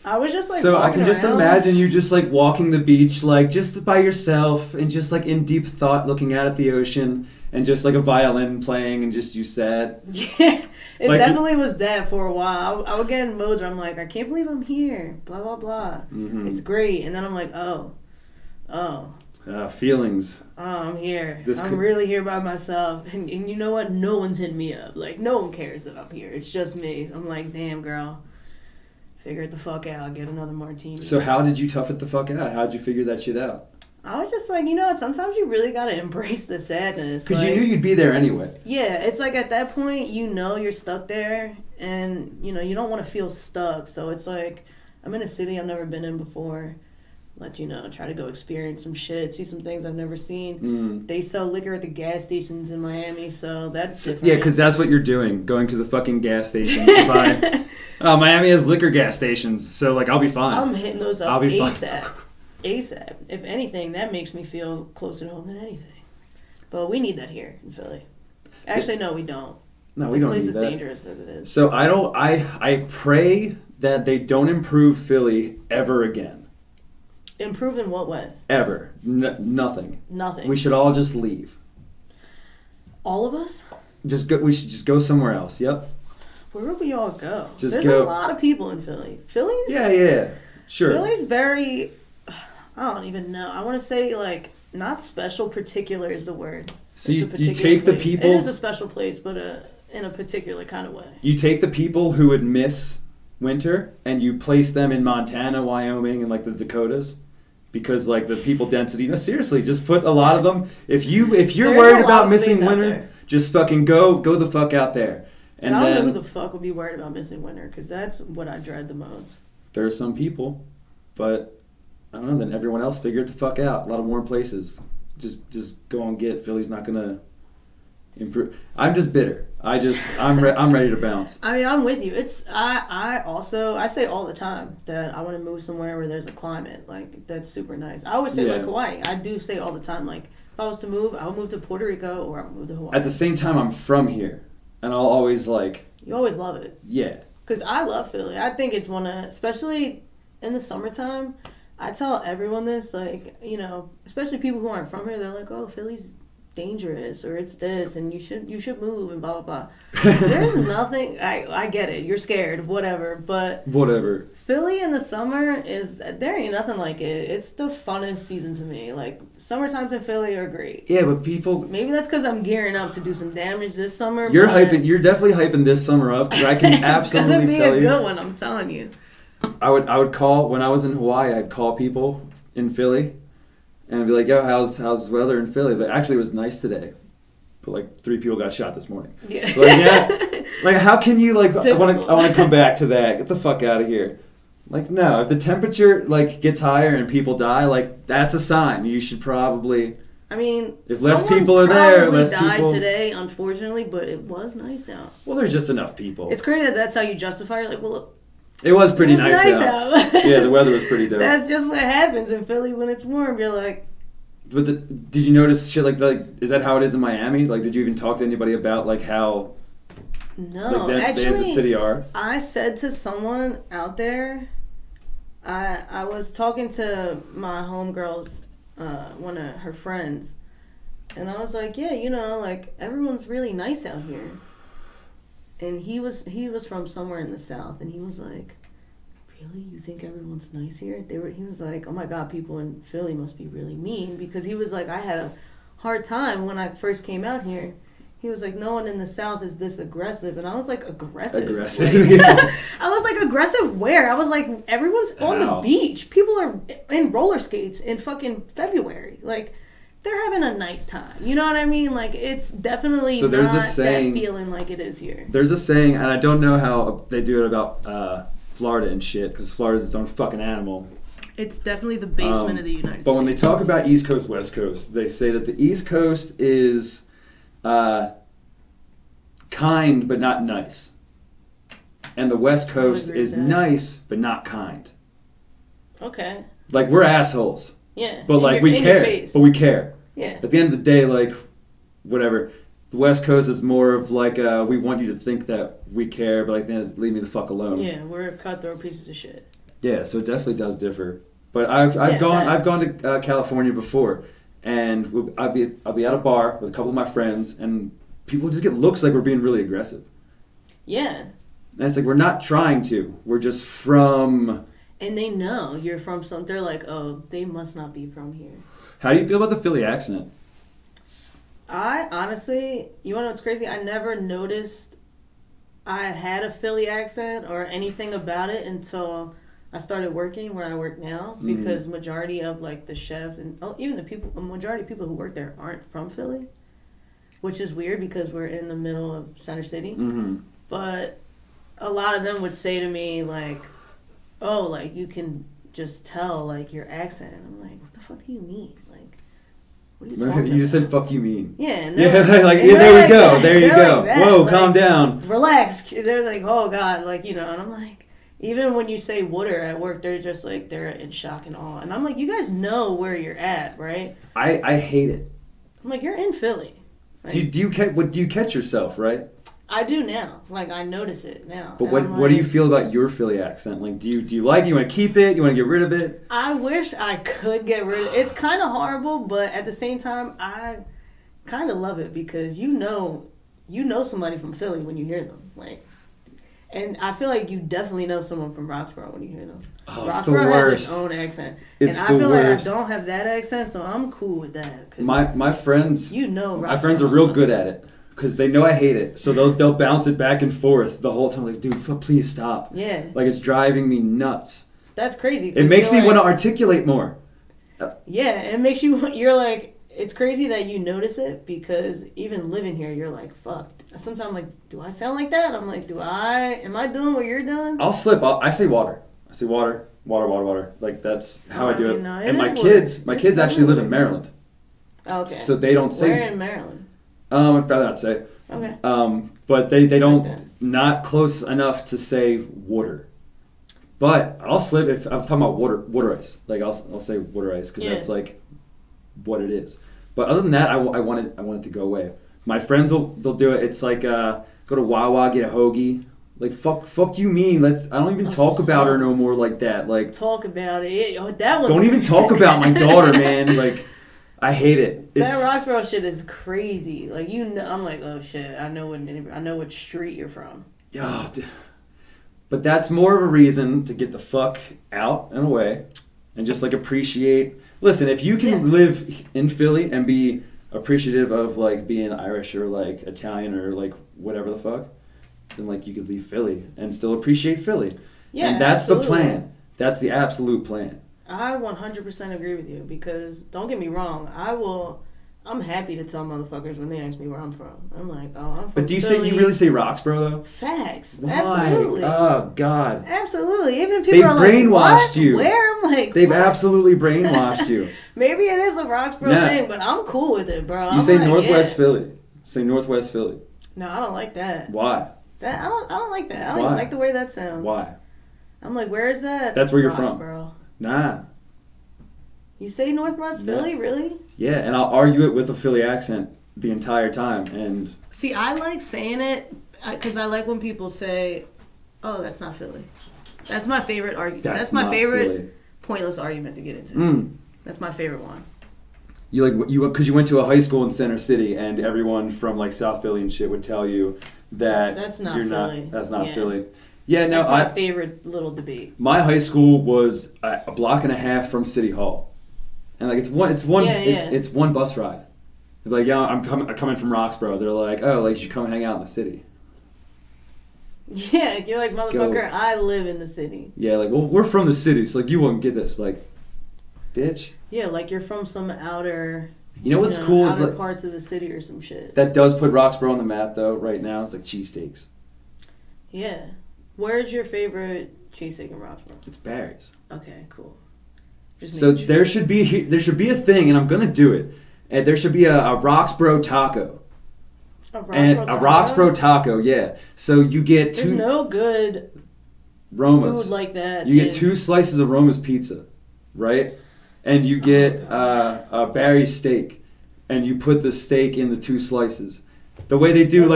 I was just like, so I can just around. imagine you just like walking the beach, like just by yourself and just like in deep thought looking out at the ocean and just like a violin playing and just you sad. Yeah, it like, definitely was that for a while. I would get in modes where I'm like, I can't believe I'm here, blah, blah, blah. Mm-hmm. It's great. And then I'm like, oh. Feelings. Oh, I'm here. I'm really here by myself. And you know what? No one's hitting me up. Like, no one cares that I'm here. It's just me. I'm like, damn, girl. Figure it the fuck out. Get another martini. So how did you tough it the fuck out? How did you figure that shit out? I was just like, you know what? Sometimes you really got to embrace the sadness. Because like, you knew you'd be there anyway. Yeah. It's like at that point, you know you're stuck there. And, you know, you don't want to feel stuck. So it's like, I'm in a city I've never been in before. Let you know, try to go experience some shit, see some things I've never seen. They sell liquor at the gas stations in Miami, so that's different. Yeah, because that's what you're doing, going to the fucking gas station to buy. Miami has liquor gas stations, so like I'll be fine. I'm hitting those up I'll be ASAP. fine. ASAP. If anything, that makes me feel closer to home than anything. But we need that here in Philly. Actually, no, we don't. No, we don't need that. This place is dangerous as it is. So I pray that they don't improve Philly ever again. Improve in what way? Ever. Nothing. Nothing. We should all just leave. All of us? We should just go somewhere else. Yep. Where would we all go? There's a lot of people in Philly. Philly's? Yeah. Sure. Philly's very, I don't even know. I want to say like, not special, particular is the word. So you take the people... It is a special place, but in a particular kind of way. You take the people who would miss winter and you place them in Montana, Wyoming, and like the Dakotas. Because like the people density, no, seriously, just put a lot of them. If you're worried about missing winter, just fucking go the fuck out there. And I don't know who the fuck would be worried about missing winter, because that's what I dread the most. There are some people, but I don't know. Then everyone else figure it the fuck out. A lot of warm places. Just go and get. Philly's not gonna improve. I'm just bitter. I'm ready to bounce. I mean, I'm with you. I say all the time that I want to move somewhere where there's a climate like that's super nice. I always say like Hawaii. I do say all the time like if I was to move, I would move to Puerto Rico or I would move to Hawaii. At the same time, I'm from here, and I'll always like. You always love it. Yeah. Because I love Philly. I think it's especially in the summertime. I tell everyone this, like, you know, especially people who aren't from here. They're like, oh, Philly's dangerous or it's this and you should move and blah blah blah. There's nothing. I get it, you're scared, whatever, but Philly in the summer there ain't nothing like it. It's the funnest season to me. Like summertimes in Philly are great. Yeah, but people, maybe that's because I'm gearing up to do some damage this summer. You're definitely hyping this summer up. I can absolutely it's tell gonna you be a good one, I'm telling you. I would call when I was in Hawaii. I'd call people in Philly and I'd be like, yo, how's the weather in Philly? But actually, it was nice today. But like 3 people got shot this morning. Yeah. Like, yeah. Like, how can you like? I want to come back to that. Get the fuck out of here. Like, no. If the temperature like gets higher and people die, like that's a sign. You should probably. I mean, if less people are there, less people died people today, unfortunately. But it was nice out. Well, there's just enough people. It's crazy that that's how you justify. You're like, well, look. It was pretty nice out. Yeah, the weather was pretty dope. That's just what happens in Philly when it's warm. You're like. But did you notice shit like that? Like, is that how it is in Miami? Like, did you even talk to anybody about like how? No, like, actually, they as a city are. I said to someone out there, I was talking to my homegirl's one of her friends, and I was like, yeah, you know, like everyone's really nice out here. And he was from somewhere in the South, and he was like, really? You think everyone's nice here? He was like, oh my God, people in Philly must be really mean, because he was like, I had a hard time when I first came out here. He was like, no one in the South is this aggressive. And I was like, aggressive? Like, I was like, aggressive where? I was like, everyone's on the beach. People are in roller skates in fucking February. Like, they're having a nice time. You know what I mean? Like, it's definitely so there's not a saying, that feeling like it is here. There's a saying, and I don't know how they do it about Florida and shit, because Florida's its own fucking animal. It's definitely the basement of the United States. But when they talk about East Coast, West Coast, they say that the East Coast is kind but not nice. And the West Coast is nice but not kind. Okay. Like, we're assholes. Yeah. But, like, we care. But we care. Yeah. At the end of the day, like, whatever. The West Coast is more of, like, we want you to think that we care, but, like, then leave me the fuck alone. Yeah, we're cutthroat pieces of shit. Yeah, so it definitely does differ. But I've gone to California before, and I'll be at a bar with a couple of my friends, and people just get looks like we're being really aggressive. Yeah. And it's like, we're not trying to. We're just from... And they know you're from some... They're like, oh, they must not be from here. How do you feel about the Philly accent? I honestly... You want to know what's crazy? I never noticed I had a Philly accent or anything about it until I started working where I work now. Because majority of, like, the chefs and even the majority of people who work there aren't from Philly. Which is weird because we're in the middle of Center City. Mm-hmm. But... a lot of them would say to me, like, oh, like, you can just tell, like, your accent. I'm like, what the fuck do you mean? Like, what are you talking about? You just said, fuck you mean. Yeah. And yeah, like, there we go. There you go. Like whoa, like, calm down. Relax. They're like, oh, God. Like, you know, and I'm like, even when you say water at work, they're just like, they're in shock and awe. And I'm like, you guys know where you're at, right? I hate it. I'm like, you're in Philly. Right? Do you catch yourself, right? I do now. Like, I notice it now. But what do you feel about your Philly accent? Like, do you like it? You want to keep it? You want to get rid of it? I wish I could get rid of it. It's kind of horrible, but at the same time, I kind of love it because you know somebody from Philly when you hear them. Like, and I feel like you definitely know someone from Roxborough when you hear them. Oh, Roxborough has its own accent. It's and I feel worst. like I don't have that accent, so I'm cool with that. My friends, my friends are real good at it. Because they know I hate it, so they'll bounce it back and forth the whole time. Like, dude, please stop. Yeah. Like, it's driving me nuts. That's crazy. It makes me want to articulate more. Yeah, it makes you. You're like, it's crazy that you notice it because even living here, you're like, fuck. Sometimes I'm like, do I sound like that? I'm like, am I doing what you're doing? I'll slip. I say water. I say water. Like, that's how I do it. No, and my kids actually live in Maryland. Okay. So they don't say. Where in Maryland? I'd rather not say. Okay. But they don't, not close enough to say water. But I'll slip if I'm talking about water ice. Like, I'll say water ice because that's like what it is. But other than that, I want it to go away. My friends they'll do it. It's like go to Wawa, get a hoagie. Like, fuck you mean? I don't even talk about her no more like that. Like, talk about it. That one's don't even talk about my daughter, man. Like, I hate it. That Roxborough shit is crazy. Like, you know, I'm like, oh shit, I know what street you're from. Yeah, but that's more of a reason to get the fuck out and away, and just like appreciate. Listen, if you can live in Philly and be appreciative of like being Irish or like Italian or like whatever the fuck, then like you could leave Philly and still appreciate Philly. Yeah, and that's absolutely. The plan. That's the absolute plan. I 100% agree with you because don't get me wrong, I'm happy to tell motherfuckers when they ask me where I'm from. I'm like, oh, I'm from But do you Philly. you really say Roxborough though? Facts. Why? Absolutely. Oh God. Absolutely. Even if people are like, brainwashed you. Where? I'm like, they've absolutely brainwashed you. Maybe it is a Roxborough thing, but I'm cool with it, bro. You say like, Northwest Philly. Say Northwest Philly. No, I don't like that. Why? I don't like that. I don't even like the way that sounds. Why? I'm like, where is that? That's where you're Roxborough. from. Nah. You say Northwest Philly, really? Yeah, and I'll argue it with a Philly accent the entire time. And see, I like saying it because I like when people say, "Oh, that's not Philly." That's my favorite argument. That's my favorite Philly. Pointless argument to get into. That's my favorite one. Because you went to a high school in Center City, and everyone from like South Philly and shit would tell you that that's not you're Philly. Not. That's not Philly. Yeah, no. That's my favorite little debate. My high school was a block and a half from City Hall. And like it's one bus ride. They're like, yeah, I'm coming from Roxborough. They're like, oh, like you should come hang out in the city. Yeah, you're like, motherfucker, I live in the city. Yeah, like, well, we're from the city, so like you won't get this. Like, bitch. Yeah, like you're from some outer You know what's cool is like parts of the city or some shit. That does put Roxborough on the map though. Right now, it's like cheesesteaks. Yeah, where's your favorite cheesesteak in Roxborough? It's Barry's. Okay, cool. So there should be a thing, and I'm gonna do it. And there should be a Roxborough taco. A Roxborough taco, yeah. So you get There's no good Roma's food like that. You get 2 slices of Roma's pizza, right? And you get a Barry's steak, and you put the steak in the 2 slices. The way they do,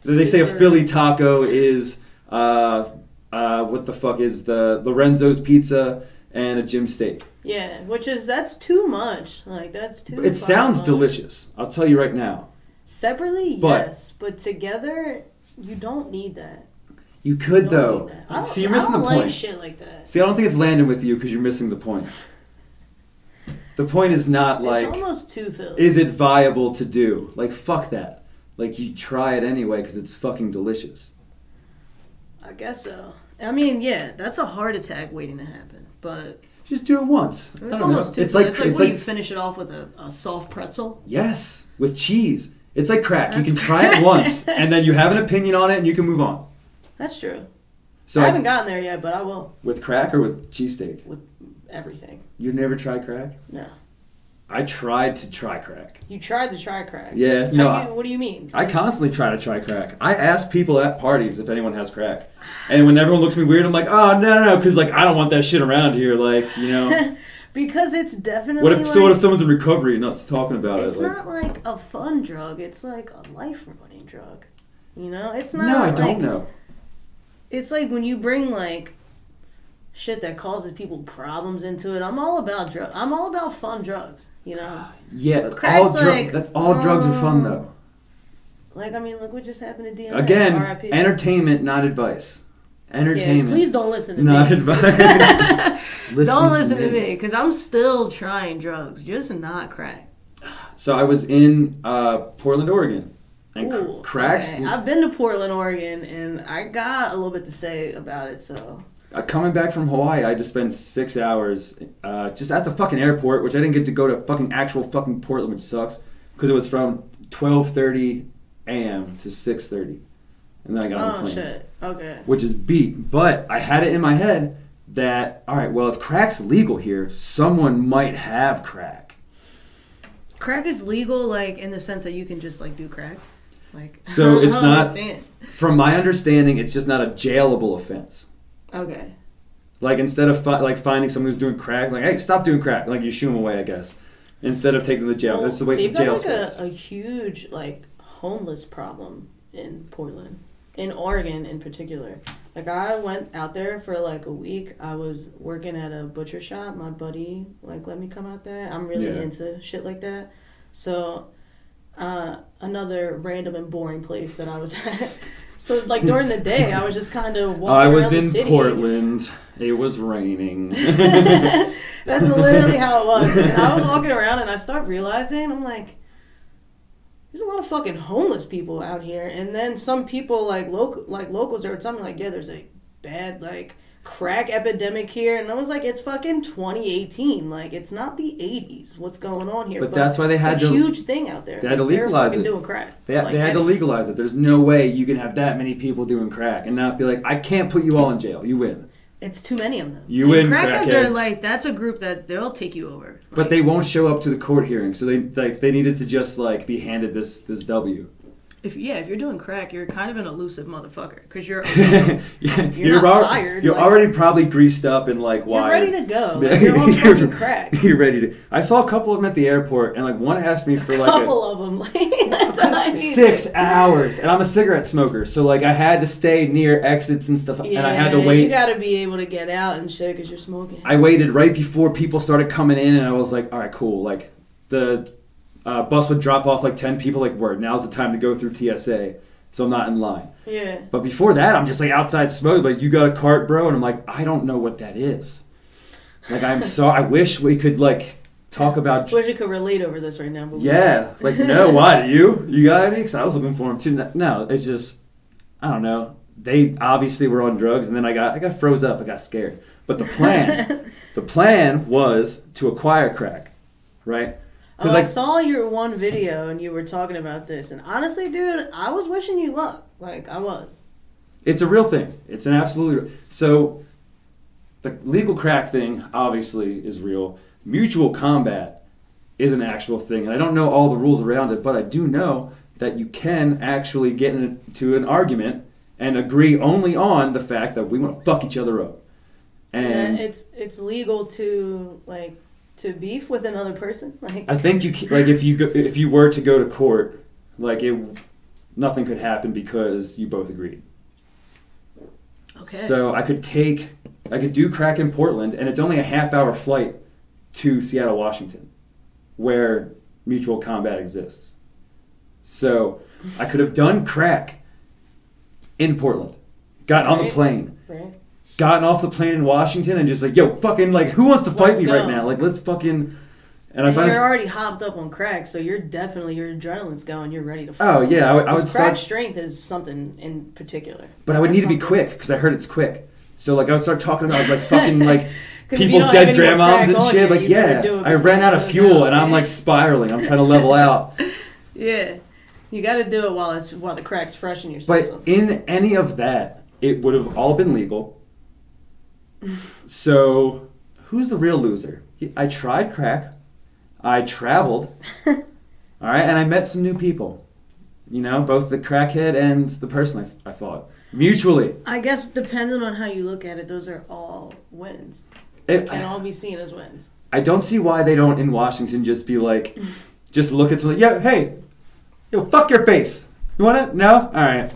they say a Philly taco is what the fuck is the Lorenzo's pizza and a gym steak. Yeah, that's too much. Like that's too. It sounds delicious. I'll tell you right now. Separately, yes, but together, you don't need that. You could though. See, you're missing the point. I don't like shit like that. See, I don't think it's landing with you because you're missing the point. The point is not like. It's almost too filled. Is it viable to do? Like fuck that. Like you try it anyway because it's fucking delicious. I guess so. I mean, yeah, that's a heart attack waiting to happen, but. Just do it once. It's almost too. It's like you finish it off with a soft pretzel. Yes, with cheese. It's like crack. You can try it once, and then you have an opinion on it, and you can move on. That's true. So I haven't gotten there yet, but I will. With crack or with cheesesteak? With everything. You've never tried crack? No. I tried to try crack. You tried to try crack? Yeah. No. What do you mean? I constantly try to try crack. I ask people at parties if anyone has crack. And when everyone looks at me weird, I'm like, oh, no, because like, I don't want that shit around here. Like, you know. Because it's definitely what if someone's in recovery and not talking about it? It's not like a fun drug. It's like a life-ruining drug. You know? It's not. No, I don't know. It's like when you bring like shit that causes people problems into it. I'm all about fun drugs. You know? Yeah, all drugs are fun though. Like, I mean, look what just happened to DMX. Again, RIP. Entertainment, not advice. Entertainment. Yeah, please don't listen to not me. Not advice. Don't listen to me, because I'm still trying drugs, just not crack. So I was in Portland, Oregon. And Ooh, cracks. Okay. I've been to Portland, Oregon, and I got a little bit to say about it, so... Coming back from Hawaii, I just spent 6 hours just at the fucking airport, which I didn't get to go to fucking actual fucking Portland, which sucks, because it was from 12:30 a.m. to 6:30, and then I got on the plane. Oh shit! Okay. Which is beat, but I had it in my head that all right, well, if crack's legal here, someone might have crack. Crack is legal, like in the sense that you can just like do crack, like. So it's not. From my understanding, it's just not a jailable offense. Okay. Like instead of finding someone who's doing crack, like hey, stop doing crack, like you shoo them away, I guess. Instead of taking them to jail, that's a waste of jail space. They've got like a huge like homeless problem in Portland, in Oregon in particular. Like I went out there for like a week. I was working at a butcher shop. My buddy like let me come out there. I'm really into shit like that. So another random and boring place that I was at. So, like, during the day, I was just kind of walking around the city. I was in Portland. It was raining. That's literally how it was. And I was walking around, and I start realizing, I'm like, there's a lot of fucking homeless people out here. And then some people, locals, they were telling me, like, yeah, there's a bad, like, crack epidemic here. And I was like, it's fucking 2018. Like, it's not the 80s. What's going on here? But that's why they had to... It's a huge thing out there. They had to legalize it. They're doing crack. They had to legalize it. There's no way you can have that many people doing crack and not be like, I can't put you all in jail. You win. It's too many of them. You win, crackheads are like, that's a group that they'll take you over. But like, they won't show up to the court hearing, so they needed to just like be handed this W. If you're doing crack, you're kind of an elusive motherfucker because you're you're not tired. You're already probably greased up and like wired. You're ready to go. Like, you're on fucking crack. You're ready to. I saw a couple of them at the airport, and like one asked me for like a couple of them. That's all I need. 6 hours, and I'm a cigarette smoker, so like I had to stay near exits and stuff, and I had to wait. You got to be able to get out and shit because you're smoking. I waited right before people started coming in, and I was like, all right, cool. Like the bus would drop off like 10 people. Like, word, now's the time to go through TSA. So I'm not in line. Yeah. But before that, I'm just like outside smoking. Like, you got a cart, bro? And I'm like, I don't know what that is. Like, I'm sorry. I wish we could like talk about. I wish we could relate over this right now. But yeah. Like, no, why? You got any? Because I was looking for them too. No, it's just, I don't know. They obviously were on drugs, and then I got froze up. I got scared. But the plan was to acquire crack, right? Oh, I saw your one video and you were talking about this. And honestly, dude, I was wishing you luck. Like, I was. It's a real thing. It's an absolute... So, the legal crack thing, obviously, is real. Mutual combat is an actual thing. And I don't know all the rules around it, but I do know that you can actually get into an argument and agree only on the fact that we want to fuck each other up. And it's legal to, like... To beef with another person, like I think if you were to go to court, like nothing could happen because you both agreed. Okay. So I could do crack in Portland, and it's only a half-hour flight to Seattle, Washington, where mutual combat exists. So I could have done crack in Portland, got on the plane. Right. Gotten off the plane in Washington and just like, yo, fucking, like, who wants to fight me right now? Like, let's fucking... And you're already hopped up on crack, so your adrenaline's going, you're ready to fight. Oh, yeah, I would start... Crack strength is something in particular. But I would need to be quick, because I heard it's quick. So, like, I would start talking about, like, fucking, like, people's dead grandmoms and shit. Like, yeah, I ran out of fuel, and I'm, like, spiraling. I'm trying to level out. Yeah. You got to do it while the crack's fresh in your system. But in any of that, it would have all been legal. So, who's the real loser? I tried crack. I traveled. All right, and I met some new people. You know, both the crackhead and the person I fought. Mutually. I guess depending on how you look at it, those are all wins. They can all be seen as wins. I don't see why they don't in Washington just be like, just look at something. Yeah, hey, yo, fuck your face. You want it? No? All right.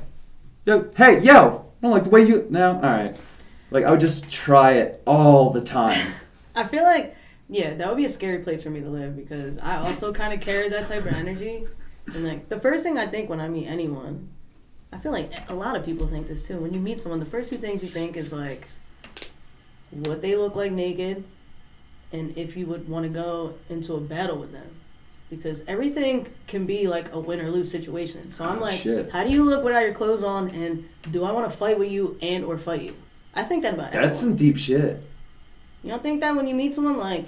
Yo, hey, yo, I don't like the way you... No? All right. Like, I would just try it all the time. I feel like, yeah, that would be a scary place for me to live because I also kind of carry that type of energy. And, like, the first thing I think when I meet anyone, I feel like a lot of people think this too. When you meet someone, the first two things you think is, like, what they look like naked and if you would want to go into a battle with them. Because everything can be, like, a win or lose situation. So I'm like, how do you look without your clothes on and do I want to fight with you and or fight you? I think that about everyone. That's some deep shit. You don't think that when you meet someone, like...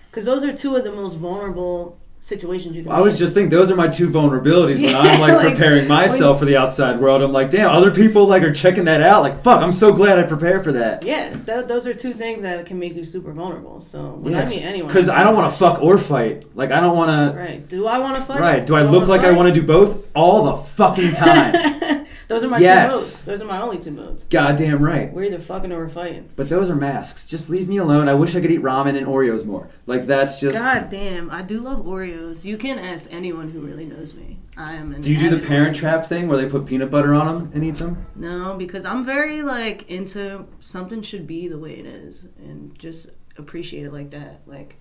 Because those are two of the most vulnerable situations you can be I was just thinking, those are my two vulnerabilities when I'm, like, preparing myself for the outside world. I'm like, damn, other people, like, are checking that out. Like, fuck, I'm so glad I prepared for that. Yeah, those are two things that can make you super vulnerable. So when I meet anyone... Because I don't want to fuck or fight. Like, I don't want to... Right. Do I want to fight? Right. Do I look like I want to do both? All the fucking time. Those are my two modes. Those are my only two modes. Goddamn right. We're either fucking or we're fighting. But those are masks. Just leave me alone. I wish I could eat ramen and Oreos more. Like, that's just... God damn. I do love Oreos. You can ask anyone who really knows me. I am an Do you do the Parent Trap thing where they put peanut butter on them and eat them? No, because I'm very, like, into something should be the way it is. And just appreciate it like that. Like...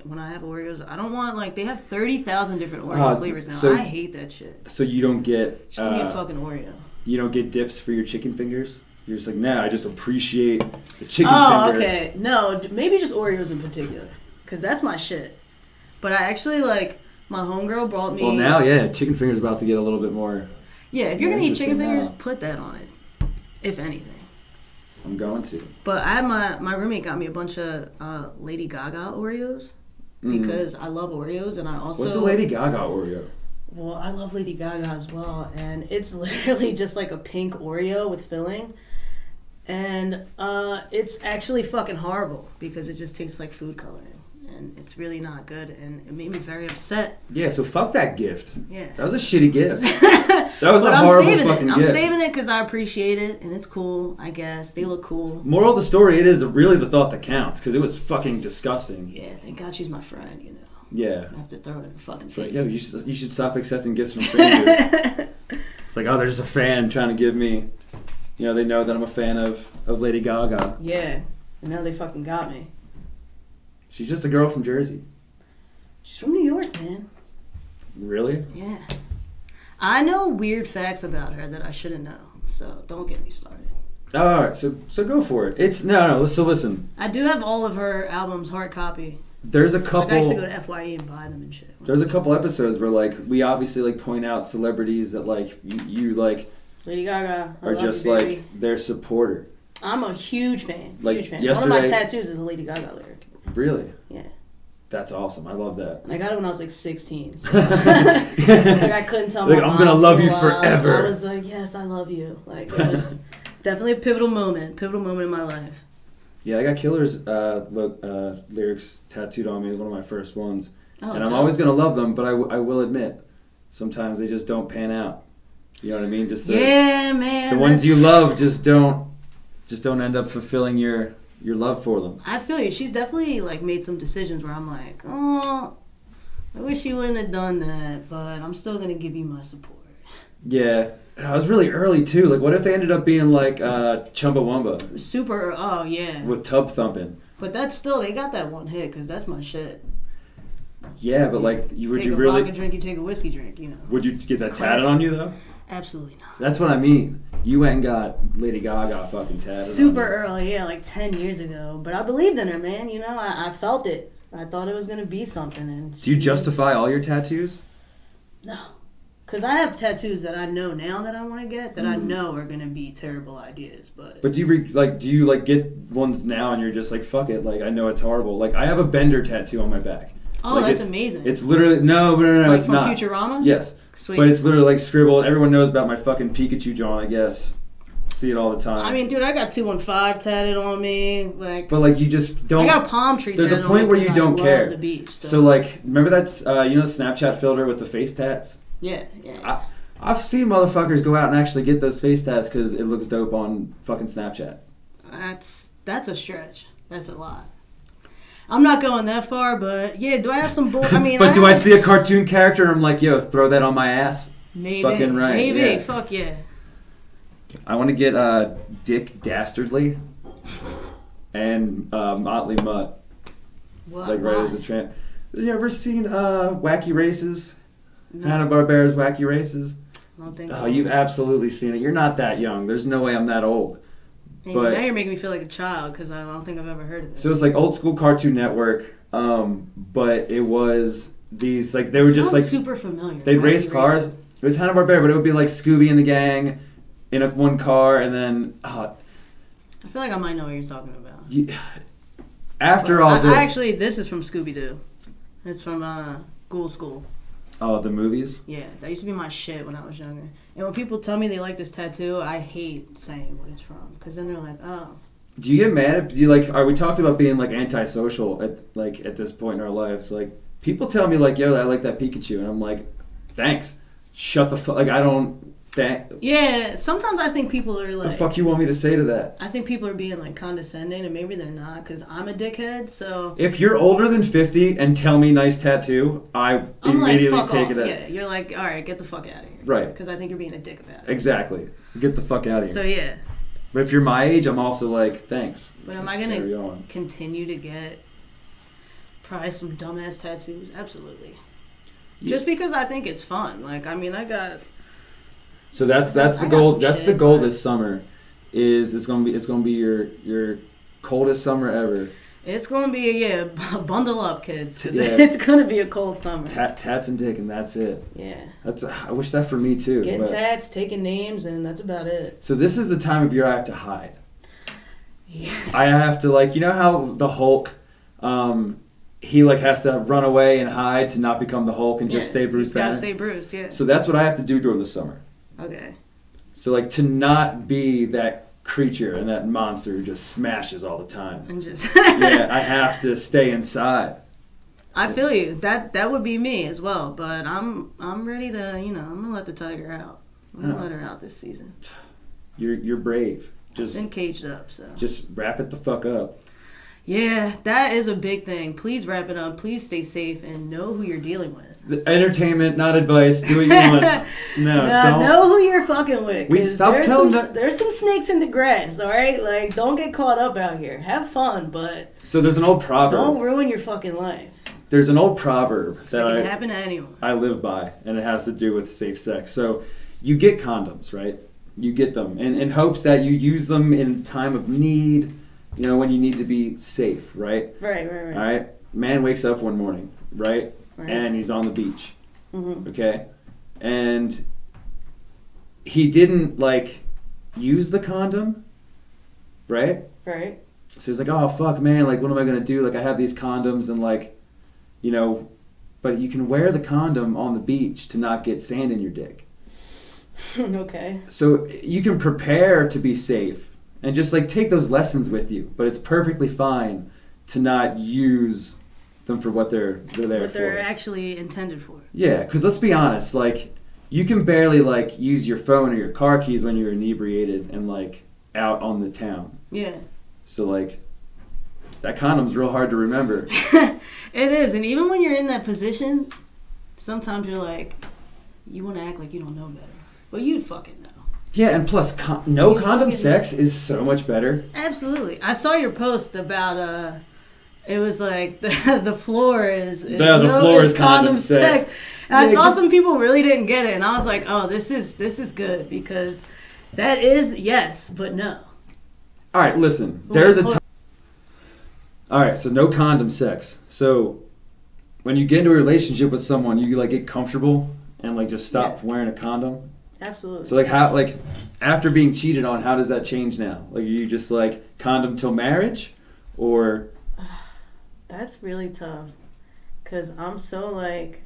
When I have Oreos, I don't want, like, they have 30,000 different Oreo flavors now. So, I hate that shit. So you don't get... Just give me a fucking Oreo. You don't get dips for your chicken fingers? You're just like, nah, I just appreciate the chicken finger. Oh, okay. No, maybe just Oreos in particular. Because that's my shit. But I actually, like, my homegirl brought me... Well, now, yeah, chicken fingers about to get a little bit more... Yeah, if you're going to eat chicken fingers, put that on it. If anything. I'm going to. But I had my roommate got me a bunch of Lady Gaga Oreos. Because I love Oreos, and I also... What's a Lady Gaga Oreo? Well, I love Lady Gaga as well, and it's literally just like a pink Oreo with filling. And it's actually fucking horrible, because it just tastes like food coloring. And it's really not good, and it made me very upset. Yeah, so fuck that gift. Yeah. That was a shitty gift. That was a horrible fucking gift. I'm saving it because I appreciate it, and it's cool, I guess. They look cool. Moral of the story, it is really the thought that counts, because it was fucking disgusting. Yeah, thank God she's my friend, you know. Yeah. I have to throw it in her fucking face. But yeah, you should stop accepting gifts from strangers. It's like, oh, there's a fan trying to give me... You know, they know that I'm a fan of Lady Gaga. Yeah, and now they fucking got me. She's just a girl from Jersey. She's from New York, man. Really? Yeah. I know weird facts about her that I shouldn't know, so don't get me started. Oh, all right, so go for it. It's no. So listen. I do have all of her albums hard copy. There's a couple. Like I used to go to FYE and buy them and shit. There's a couple episodes where like we obviously like point out celebrities that like you like. Lady Gaga. Are just like their supporter. I'm a huge fan. Like huge fan. Yesterday, one of my tattoos is a Lady Gaga lyric. Really? Yeah. That's awesome. I love that. And I got it when I was like 16. So like I couldn't tell my mom. I'm gonna love you forever. I was like, yes, I love you. Like it was definitely a pivotal moment in my life. Yeah, I got Killer's lyrics tattooed on me. It was one of my first ones. Oh, and I'm always going to love them, but I will admit, sometimes they just don't pan out. You know what I mean? Just man. The ones you love just don't end up fulfilling your love for them. I feel you. She's definitely like made some decisions where I'm like, oh, I wish you wouldn't have done that, but I'm still going to give you my support. Yeah. It was really early, too. Like, what if they ended up being, like, Chumbawamba? Super, oh, yeah. With Tub Thumping. But that's still, they got that one hit, because that's my shit. Yeah, but, like, would you really... Take a vodka drink, you take a whiskey drink, you know. Would you get that tatted on you, though? Absolutely not. That's what I mean. You went and got Lady Gaga fucking tatted Super on you. early, yeah, like 10 years ago. But I believed in her, man, you know. I felt it. I thought it was going to be something. And do you justify all your tattoos? No. Because I have tattoos that I know now that I want to get that I know are going to be terrible ideas. But do you get ones now and you're just like, fuck it, like, I know it's horrible. Like, I have a Bender tattoo on my back. Oh, like, that's amazing. It's literally, no, like it's from not. Futurama? Yes. Sweet. But it's literally like scribbled. Everyone knows about my fucking Pikachu Jawn, I guess. See it all the time. I mean, dude, I got 215 tatted on me. Like, but like, you just don't. I got a palm tree tatted on me. There's a point where you don't care. The beach, so like, remember that's the Snapchat filter with the face tats? Yeah. I've seen motherfuckers go out and actually get those face tats because it looks dope on fucking Snapchat. That's a stretch. That's a lot. I'm not going that far, but yeah, do I have some bull? I mean, but do I see a cartoon character and I'm like, yo, throw that on my ass? Maybe. Fucking right. Maybe. Yeah. Fuck yeah. I want to get Dick Dastardly and Motley Mutt. What? Like right as a tramp. You ever seen Wacky Races? No. Hanna-Barbera's Wacky Races? I don't think so. Oh, you've absolutely seen it. You're not that young. There's no way I'm that old. Hey, but now you're making me feel like a child because I don't think I've ever heard of it. So it's like old school Cartoon Network, but it was these like they were just like super familiar. They'd race cars. It was Hanna-Barbera, but it would be like Scooby and the gang in one car, and then I feel like I might know what you're talking about. After all this, actually, this is from Scooby-Doo. It's from Ghoul School. Oh, the movies? Yeah, that used to be my shit when I was younger. And when people tell me they like this tattoo, I hate saying what it's from. Because then they're like, oh. Do you get mad? Do you like, we talked about being like antisocial at this point in our lives. Like, people tell me like, yo, I like that Pikachu. And I'm like, thanks. Shut the fuck, like, I don't, yeah, sometimes I think people are like... The fuck you want me to say to that? I think people are being like condescending, and maybe they're not, because I'm a dickhead, so... If you're older than 50 and tell me nice tattoo, I'm immediately like, take it out. Yeah, you're like, all right, get the fuck out of here. Right. Because I think you're being a dick about it. Exactly. Get the fuck out of here. So, yeah. But if you're my age, I'm also like, thanks. But am I going to continue to get probably some dumbass tattoos? Absolutely. Yeah. Just because I think it's fun. Like, I mean, I got... So that's the goal. That's the goal this summer. It's gonna be your coldest summer ever. It's gonna be bundle up, kids. It's gonna be a cold summer. Tats and dick, and that's it. Yeah. I wish that for me too. Getting tats, taking names, and that's about it. So this is the time of year I have to hide. Yeah. I have to you know how the Hulk, he has to run away and hide to not become the Hulk and just stay Bruce Banner. Gotta stay Bruce, yeah. So that's what I have to do during the summer. Okay. So to not be that creature and that monster who just smashes all the time. And just I have to stay inside. I feel you. That would be me as well. But I'm ready to I'm gonna let the tiger out. I'm gonna let her out this season. You're brave. Just been caged up, so just wrap it the fuck up. Yeah, that is a big thing. Please wrap it up. Please stay safe and know who you're dealing with. Entertainment, not advice. Do what you want. No, don't. Know who you're fucking with. There's some snakes in the grass, all right? Like, don't get caught up out here. Have fun, but... So there's an old proverb. Don't ruin your fucking life. There's an old proverb that can happen to anyone. I live by, and it has to do with safe sex. So you get condoms, right? You get them in hopes that you use them in time of need, when you need to be safe, right? Right. All right? Man wakes up one morning, right? And he's on the beach, okay? And he didn't, use the condom, right? Right. So he's like, oh, fuck, man, what am I going to do? I have these condoms, and, you know, but you can wear the condom on the beach to not get sand in your dick. Okay. So you can prepare to be safe and just like take those lessons with you, but it's perfectly fine to not use them for what they're there for. What they're actually intended for. Yeah, because let's be honest, like you can barely like use your phone or your car keys when you're inebriated and like out on the town. Yeah. So like that condom's real hard to remember. It is, and even when you're in that position, sometimes you're like, you want to act like you don't know better. Well, you'd fucking know. Yeah, and plus, no condom sex is so much better. Absolutely. I saw your post about, it was like, the floor is condom sex. And I saw some people really didn't get it, and I was like, oh, this is good, because that is yes, but no. All right, listen. There's a time. All right, so no condom sex. So when you get into a relationship with someone, you like get comfortable and like just stop wearing a condom. Absolutely. So like how like after being cheated on, how does that change now? Like are you just like condom till marriage, or? That's really tough, cause I'm so like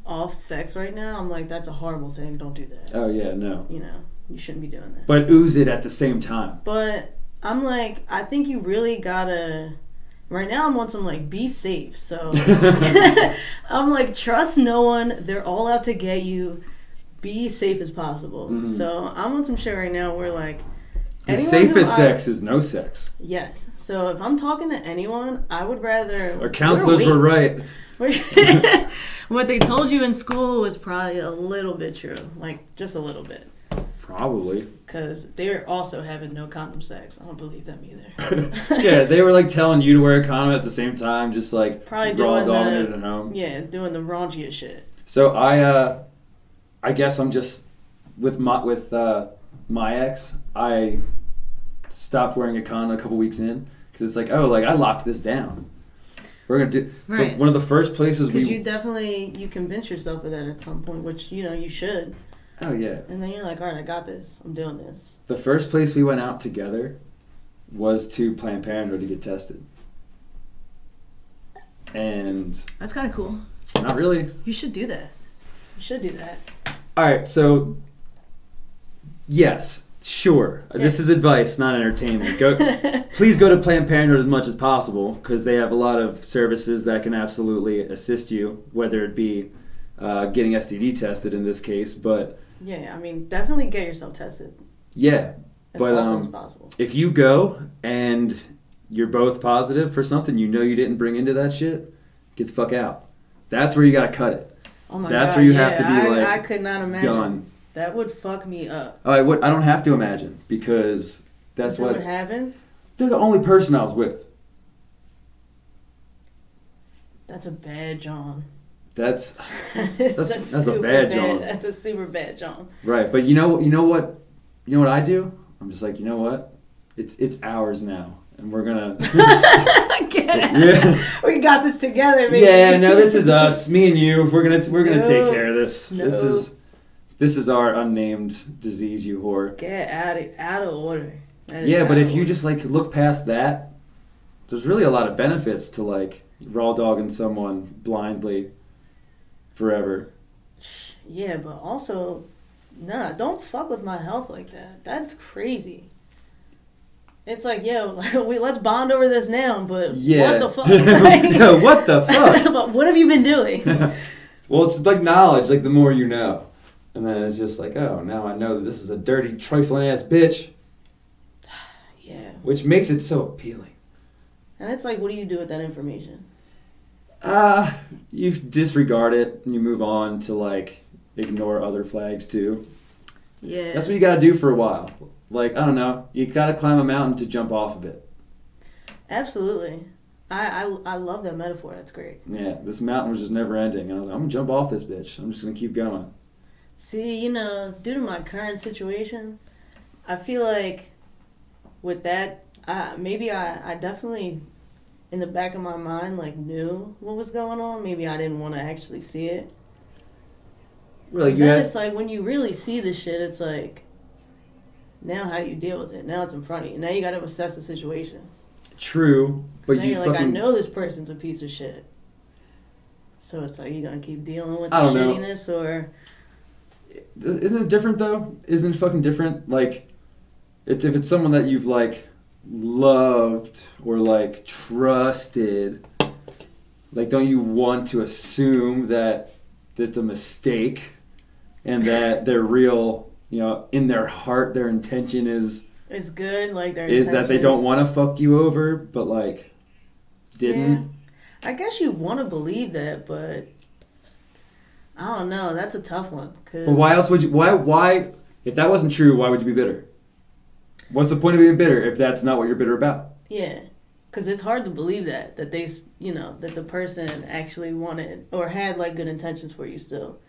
off sex right now. I'm like, that's a horrible thing. Don't do that. Oh yeah, no. You know, you shouldn't be doing that. But ooze it at the same time. But I'm like, I think you really gotta. Right now, I'm on some like be safe. So I'm like, trust no one. They're all out to get you. Be safe as possible. Mm-hmm. So I'm on some shit right now where like. The safest sex is no sex. Yes. So if I'm talking to anyone, I would rather. Our counselors were right. What they told you in school was probably a little bit true. Like, just a little bit. Probably. Because they're also having no condom sex. I don't believe them either. Yeah, they were like telling you to wear a condom at the same time, just like probably doing it at home. Yeah, doing the raunchiest shit. So I guess I'm just with my ex. I stopped wearing a condom a couple weeks in because it's like, oh, like I locked this down. We're gonna do. Right. So one of the first places you convince yourself of that at some point, which you should. Oh yeah. And then you're like, all right, I got this. I'm doing this. The first place we went out together was to Planned Parenthood to get tested. And that's kind of cool. Not really. You should do that. You should do that. All right, so yes, sure. Yeah. This is advice, not entertainment. Please go to Planned Parenthood as much as possible because they have a lot of services that can absolutely assist you, whether it be getting STD tested in this case, but yeah, I mean, definitely get yourself tested. Yeah, as often as possible. If you go and you're both positive for something you didn't bring into that shit, get the fuck out. That's where you gotta cut it. Oh my That's God, where you have to be I could not imagine. Done. That would fuck me up. I don't have to imagine because that's what happened. They're the only person I was with. That's a bad Jawn. That's a bad Jawn. That's a super bad Jawn. Right, but you know what I do? I'm just like, you know what? It's ours now, and we're gonna we got this together, baby. Yeah, no, this is us, me and you. We're gonna take care of this. No. This is our unnamed disease, you whore. Get out of order. Yeah, but if you just like look past that, there's really a lot of benefits to like raw dogging someone blindly forever. Yeah, but also, don't fuck with my health like that. That's crazy. It's like, let's bond over this now, but what the fuck? What the fuck? But what have you been doing? Well, it's like knowledge, like the more you know. And then it's just like, oh, now I know that this is a dirty, trifling ass bitch. Yeah. Which makes it so appealing. And it's like, what do you do with that information? You disregard it and you move on to like ignore other flags too. Yeah. That's what you gotta do for a while. Like, I don't know, you gotta climb a mountain to jump off of it. Absolutely. I love that metaphor. That's great. Yeah, this mountain was just never ending. And I was like, I'm gonna jump off this bitch. I'm just gonna keep going. See, due to my current situation, I feel like with that, maybe I definitely, in the back of my mind, like knew what was going on. Maybe I didn't want to actually see it. Really, it's like when you really see the shit, it's like, now how do you deal with it? Now it's in front of you. Now you got to assess the situation. True, but now you're like, I know this person's a piece of shit. So it's like, you gonna keep dealing with I the don't know. shittiness, or... Isn't it different, though? Isn't it fucking different? Like, if it's someone that you've, like, loved or, like, trusted, like, don't you want to assume that it's a mistake and that they're real, you know, in their heart, their intention is good, like, their is intention. that they don't want to fuck you over, but, like, didn't? Yeah. I guess you want to believe that, but I don't know. That's a tough one. But why else would you... Why... If that wasn't true, why would you be bitter? What's the point of being bitter if that's not what you're bitter about? Yeah. Because it's hard to believe that they, you know, that the person actually wanted or had, like, good intentions for you still.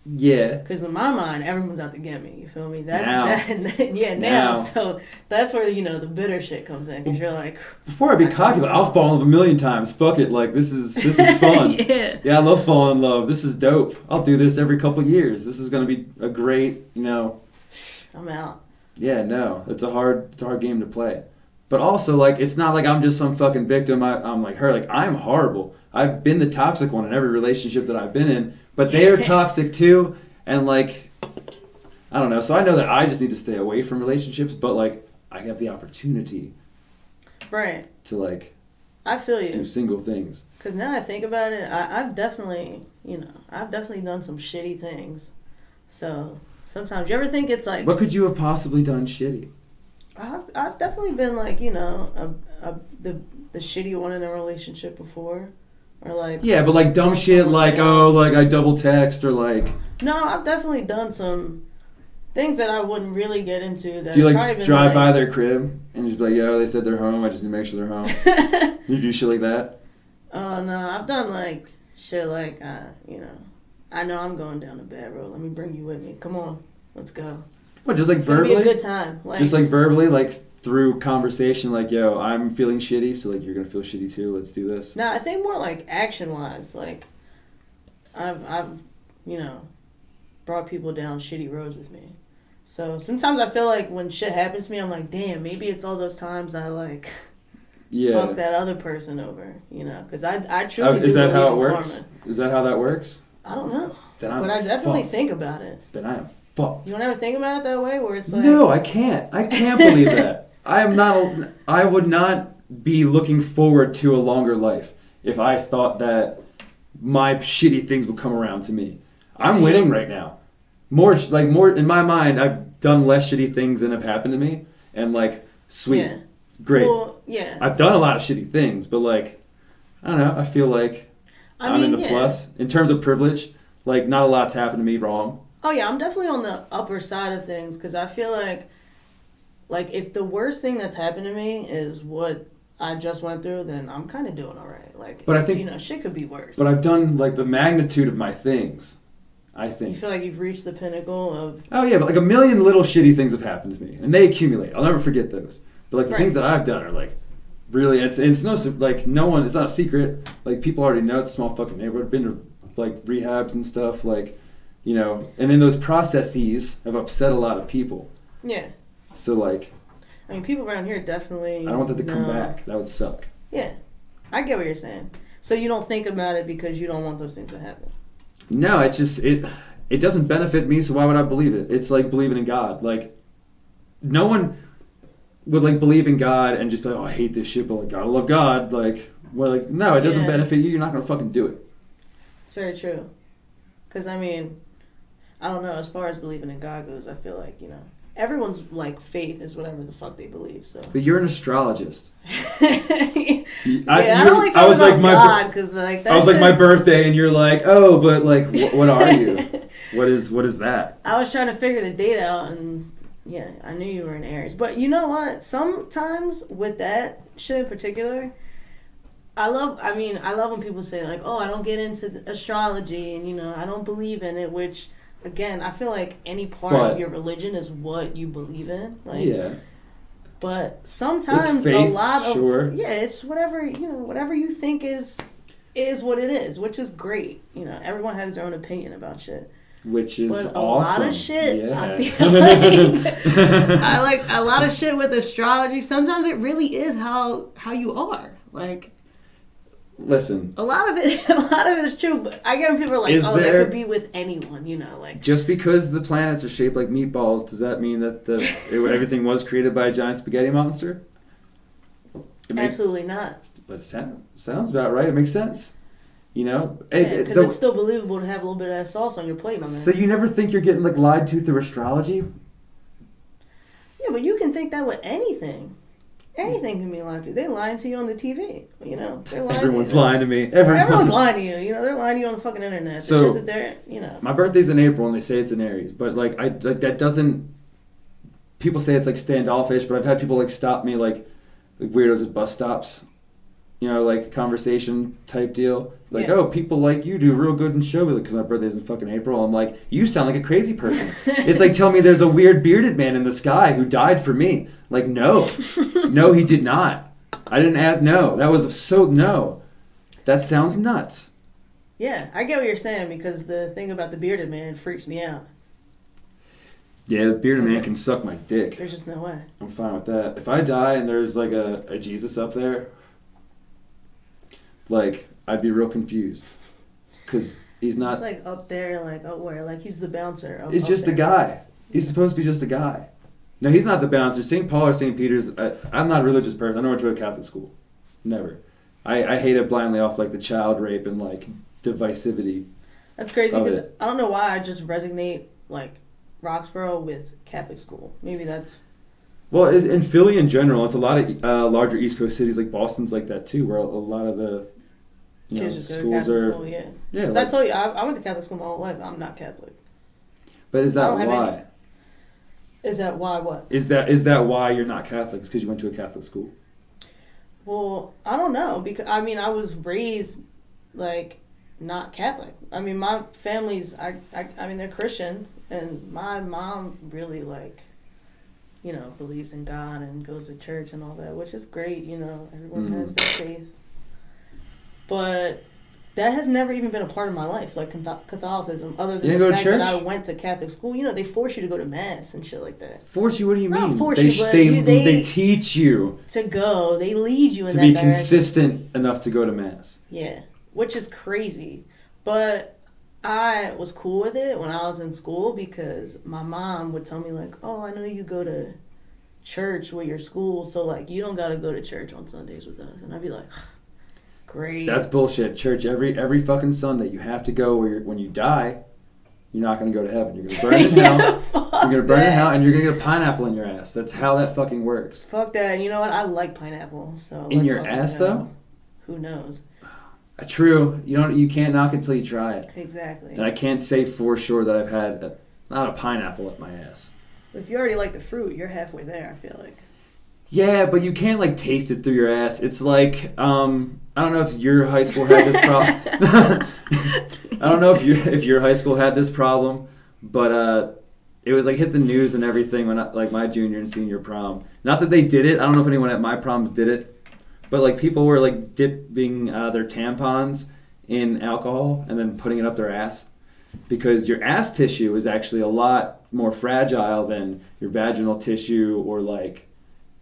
Yeah. Because in my mind, everyone's out to get me. You feel me? Now. Now. So that's where, you know, the bitter shit comes in. Because you're like... Before I be cocky, but I'll fall in love a million times. Fuck it. Like, this is fun. Yeah, I love falling in love. This is dope. I'll do this every couple of years. This is going to be a great, you know... I'm out. Yeah, no. It's a hard game to play. But also, like, it's not like I'm just some fucking victim. I'm like her. Like, I'm horrible. I've been the toxic one in every relationship that I've been in. But they are toxic too. And, like, I don't know. So I know that I just need to stay away from relationships. But, like, I have the opportunity. Right. To, like... I feel you. Do single things. Because now I think about it, I've definitely done some shitty things. So sometimes, you ever think it's like... What could you have possibly done shitty? I've definitely been, like, you know, the shitty one in a relationship before. Or, like... Yeah, but, like, dumb shit, like, like, I double text, or, like... No, I've definitely done some things that I wouldn't really get into. That do you, like, drive by their crib and just be like, yo, they said they're home, I just need to make sure they're home? You do shit like that? Oh, no, I've done, like, shit like, you know, I know I'm going down the bad road. Let me bring you with me. Come on, let's go. What, just, like, it's verbally? It's gonna be a good time. Like, just, like, verbally, like, through conversation, like, yo, I'm feeling shitty, so, like, you're gonna feel shitty too, let's do this. No, I think more, like, action-wise. Like, I've you know, brought people down shitty roads with me. So sometimes I feel like when shit happens to me, I'm like, damn, maybe it's all those times I, like, fuck that other person over, you know? Because I truly do Is that believe how it in works? karma. Is that how that works? I don't know. Then I'm but I definitely fucked. think about it. Then I am fucked. You don't ever think about it that way, where it's like... No, I can't. I can't believe that. I would not be looking forward to a longer life if I thought that my shitty things would come around to me. I'm winning right now. More in my mind, I've done less shitty things than have happened to me, and, like, sweet, great. Well, yeah. I've done a lot of shitty things, but, like, I don't know. I feel like I'm in the plus in terms of privilege. Like, not a lot's happened to me wrong. Oh yeah, I'm definitely on the upper side of things, because I feel like if the worst thing that's happened to me is what I just went through, then I'm kind of doing all right. Like, but I think, you know, shit could be worse. But I've done, like, the magnitude of my things, I think. You feel like you've reached the pinnacle of... Oh, yeah, but, like, a million little shitty things have happened to me, and they accumulate. I'll never forget those. But, like, the things that I've done are, like, really... It's no... Like, no one... It's not a secret. Like, people already know it's a small fucking neighborhood. Been to, like, rehabs and stuff, like, you know... And then those processes have upset a lot of people. Yeah. So, like... I mean, people around here definitely... I don't want that to come back. That would suck. Yeah. I get what you're saying. So you don't think about it because you don't want those things to happen? No, it's just... It doesn't benefit me, so why would I believe it? It's like believing in God. Like, no one would, like, believe in God and just be like, oh, I hate this shit, but, like, I love God. Like, well, like, no, it doesn't benefit you. You're not going to fucking do it. It's very true. Because, I mean, I don't know. As far as believing in God goes, I feel like, you know, everyone's, like, faith is whatever the fuck they believe, so. But you're an astrologist. I don't like talking about God, because, like, I was like, my birthday, and you're like, oh, but, like, what are you? What is that? I was trying to figure the date out, and yeah, I knew you were in Aries. But you know what? Sometimes with that shit in particular, I love when people say, like, oh, I don't get into astrology, and, you know, I don't believe in it, which, again, I feel like any part of your religion is what you believe in. Like, yeah. But sometimes it's faith, a lot of... Sure. Yeah, it's whatever, you know, whatever you think is what it is, which is great. You know, everyone has their own opinion about shit. Which is awesome. A lot of shit, yeah. I feel like... I like a lot of shit with astrology. Sometimes it really is how you are. Like... Listen. A lot of it is true, but I get when people are like, that could be with anyone, you know, like. Just because the planets are shaped like meatballs, does that mean that everything was created by a giant spaghetti monster? Absolutely not. But sounds about right. It makes sense. You know? Because it's still believable to have a little bit of that sauce on your plate, my man. So you never think you're getting like lied to through astrology? Yeah, but you can think that with anything. Anything can be lied to. They're lying to you on the TV, you know. Everyone's lying to me. Everyone's lying to you. You know, they're lying to you on the fucking internet. So, the shit that they're, you know. My birthday's in April, and they say it's in Aries, but like that doesn't. People say it's like standoffish, but I've had people like stop me like weirdos at bus stops, you know, like conversation type deal. Like, oh, people like you do real good in show because my birthday's in fucking April. I'm like, you sound like a crazy person. It's like telling me there's a weird bearded man in the sky who died for me. Like, no, he did not. I didn't add no. That was no. That sounds nuts. Yeah, I get what you're saying because the thing about the bearded man freaks me out. Yeah, the bearded man can suck my dick. There's just no way. I'm fine with that. If I die and there's like a Jesus up there, like, I'd be real confused. Because he's not... He's like up there, like, oh, where? Like, he's the bouncer. He's just a guy. He's supposed to be just a guy. No, he's not the bouncer. St. Paul or St. Peter's, I'm not a religious person. I never went to a Catholic school. Never. I hate it blindly off, like, the child rape and, like, divisivity. That's crazy because I don't know why I just resonate, like, Roxborough with Catholic school. Maybe that's... Well, in Philly in general, it's a lot of larger East Coast cities, like Boston's like that too, where a lot of the schools are... School, yeah. Yeah. Like, I told you, I went to Catholic school my whole life. I'm not Catholic. But is that why? Is that why what? Is that why you're not Catholic? It's because you went to a Catholic school? Well, I don't know. Because, I mean, I was raised, like, not Catholic. I mean, my family's... I mean, they're Christians. And my mom really, like... you know, believes in God and goes to church and all that, which is great, you know, everyone has their faith. But that has never even been a part of my life, like Catholicism, other than the fact that I went to Catholic school. You know, they force you to go to Mass and shit like that. Force you? What do you mean? Not force you, but they teach you. To go. They lead you in that direction. To be direction. consistent enough to go to Mass. Yeah, which is crazy. But... I was cool with it when I was in school because my mom would tell me, like, oh, I know you go to church with your school, so, like, you don't got to go to church on Sundays with us. And I'd be like, great. That's bullshit. Church, every fucking Sunday, you have to go when you die, you're not going to go to heaven. You're going to burn in hell. You're going to burn in hell, and you're going to get a pineapple in your ass. That's how that fucking works. Fuck that. You know what? I like pineapple. So in your ass, though? Who knows? True. You can't knock it until you try it. Exactly. And I can't say for sure that I've had not a pineapple up my ass. If you already like the fruit, you're halfway there, I feel like. Yeah, but you can't like taste it through your ass. It's like I don't know if your high school had this problem. I don't know if your high school had this problem, but it was like hit the news and everything when like my junior and senior prom. Not that they did it. I don't know if anyone at my proms did it. But, like, people were, like, dipping their tampons in alcohol and then putting it up their ass. Because your ass tissue is actually a lot more fragile than your vaginal tissue or, like,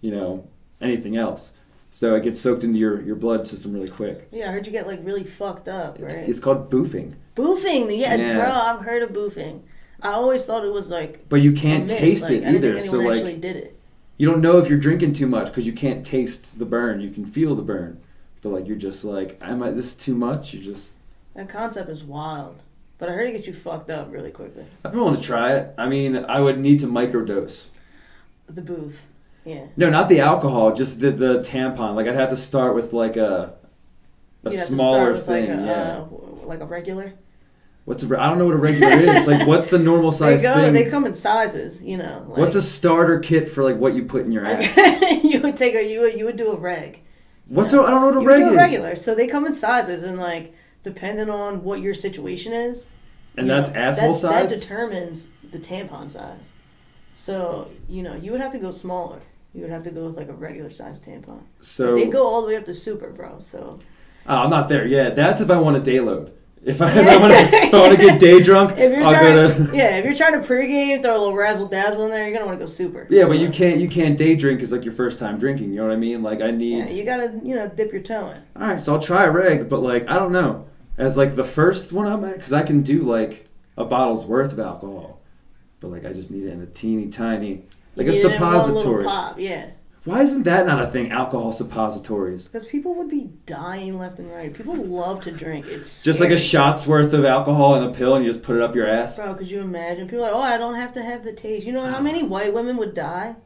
you know, anything else. So it gets soaked into your blood system really quick. Yeah, I heard you get, like, really fucked up, right? It's called boofing. Boofing? Yeah, bro, I've heard of boofing. I always thought it was, like... But you can't taste it either. I didn't think anyone actually did it. You don't know if you're drinking too much because you can't taste the burn. You can feel the burn. But, like, you're just like, this is too much? You just... That concept is wild. But I heard it gets you fucked up really quickly. I've been willing to try it. I mean, I would need to microdose. The boof. Yeah. No, not the alcohol, just the tampon. Like, I'd have to start with, like, a smaller thing. Like a regular? I don't know what a regular is. Like, what's the normal size thing? They come in sizes, you know. Like, what's a starter kit for like what you put in your ass? you would do a reg. I don't know what a reg is. You would do a regular. So they come in sizes, and like depending on what your situation is. And that's asshole size. That determines the tampon size. So you know you would have to go smaller. You would have to go with like a regular size tampon. So but they go all the way up to super, bro. So. I'm not there yet. That's if I want a day load. If I want to get day drunk, if you're trying to pregame, throw a little razzle dazzle in there, you're gonna want to go super. Yeah, but you can't day drink is like your first time drinking. You know what I mean? Like I need. Yeah, you gotta dip your toe in. All right, so I'll try a reg, but like I don't know. As like the first one I'm at, because I can do like a bottle's worth of alcohol, but like I just need it in a teeny tiny, like a suppository. Pop, yeah. Why isn't that not a thing? Alcohol suppositories. Because people would be dying left and right. People love to drink. It's scary. Just like a shot's worth of alcohol in a pill, and you just put it up your ass. Bro, could you imagine? People are like, I don't have to have the taste. You know how many white women would die?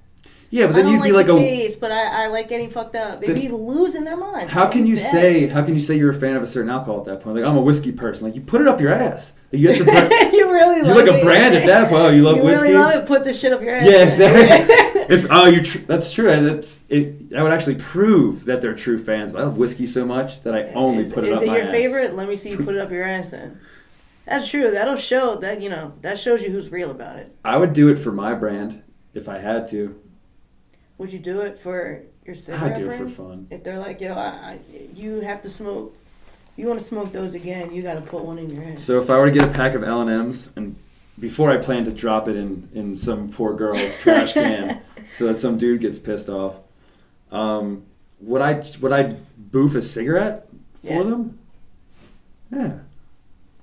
Yeah, but then you'd be like the taste, but I like getting fucked up. They'd be losing their mind. How can you say you're a fan of a certain alcohol at that point? Like I'm a whiskey person. Like you put it up your ass. Like, you have to. You really love it. You're like a brand at that point. Oh, you love whiskey. You really love it. Put this shit up your ass. Yeah, exactly. That's true. And that would actually prove that they're true fans. But I love whiskey so much that I only put it up my ass. Is it your favorite? Let me see you put it up your ass then. That's true. That'll show that that shows you who's real about it. I would do it for my brand if I had to. Would you do it for your cigarette I'd do brand? it for fun. If they're like, you have to smoke. If you want to smoke those again, you got to put one in your ass. So if I were to get a pack of L&Ms, and before I plan to drop it in some poor girl's trash can, so that some dude gets pissed off, would I boof a cigarette for them? Yeah.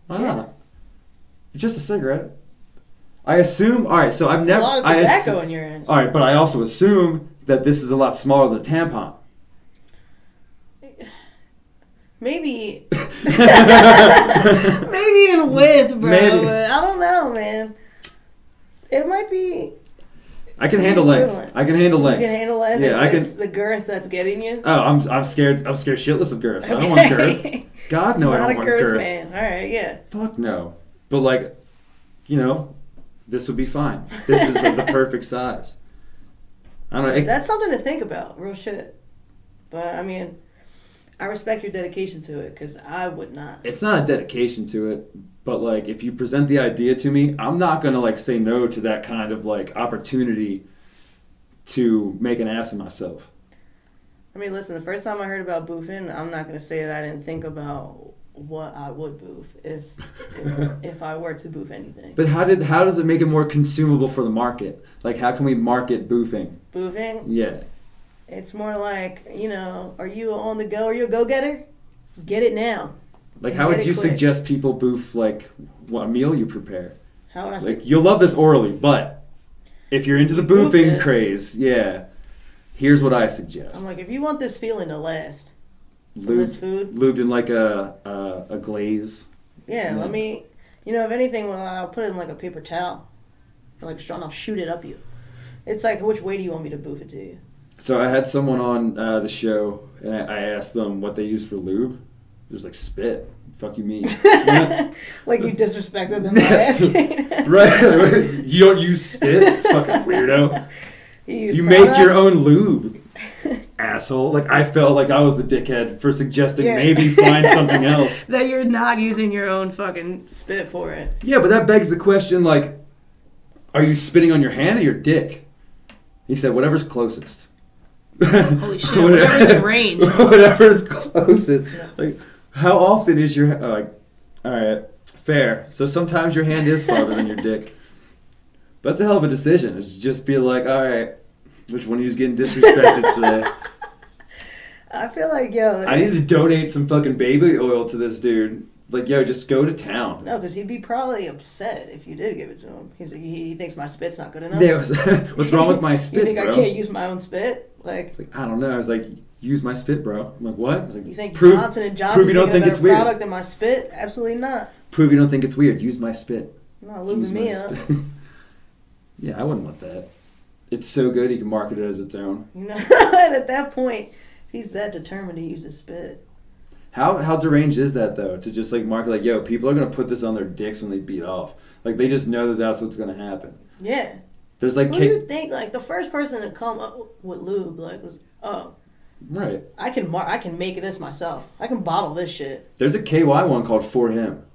Why not? It's just a cigarette. I assume. All right, so I've never. A lot of tobacco in your ass. All right, but I also assume that this is a lot smaller than a tampon. Maybe. Maybe in width, bro. Maybe. But I don't know, man. It might be. I can handle length. You can handle length. Yeah, it's the girth that's getting you. Oh, I'm scared. I'm scared shitless of girth. Okay. I don't want girth. God no, I don't want girth. Man. All right, yeah. Fuck no. But like, this would be fine. This is like the perfect size. I don't know. That's something to think about, real shit. But I mean, I respect your dedication to it because I would not. It's not a dedication to it, but like if you present the idea to me, I'm not gonna like say no to that kind of like opportunity to make an ass of myself. I mean, listen, the first time I heard about boofing, I'm not gonna say that I didn't think about what I would boof if I were to boof anything. But how does it make it more consumable for the market? Like how can we market boofing? Boofing? Yeah. It's more like, are you on the go? Are you a go-getter? Get it now. Like how would you suggest people boof like what meal you prepare? How would I like you'll love this orally, but if you're into the boofing craze, here's what I suggest. I'm like, if you want this feeling to last, this food lubed in like a glaze. Yeah, let me. If anything, I'll put it in like a paper towel, or like a straw, and I'll shoot it up you. It's like, which way do you want me to boof it to you? So I had someone on the show, and I asked them what they use for lube. It was like spit. Fuck you mean? Like you disrespected them by asking. Right? You don't use spit, fucking weirdo. You make your own lube. Asshole. Like I felt like I was the dickhead for suggesting maybe find something else. That you're not using your own fucking spit for it. Yeah, but that begs the question, like, are you spitting on your hand or your dick? He said, whatever's closest. Holy shit, whatever's in range. Whatever's closest. Like, how often is your... alright, fair. So sometimes your hand is farther than your dick. But that's a hell of a decision. It's just be like, alright, which one of you's getting disrespected today? I feel like, I need to donate some fucking baby oil to this dude. Like, just go to town. No, because he'd be probably upset if you did give it to him. He thinks my spit's not good enough. Yeah, what's wrong with my spit, You think bro? I can't use my own spit? Like, I don't know. I was like, use my spit, bro. I'm like, what? I was like, you think Johnson & Johnson's you don't think it's weird product than my spit? Absolutely not. Prove you don't think it's weird. Use my spit. You're not lubing me up. Yeah, I wouldn't want that. It's so good he can market it as its own. And at that point, he's that determined to use his spit. How deranged is that, though, to just, like, market, like, people are going to put this on their dicks when they beat off. Like, they just know that that's what's going to happen. Yeah. There's, like... What do you think? Like, the first person to come up with lube, like, was, right. I can make this myself. I can bottle this shit. There's a KY one called For Him.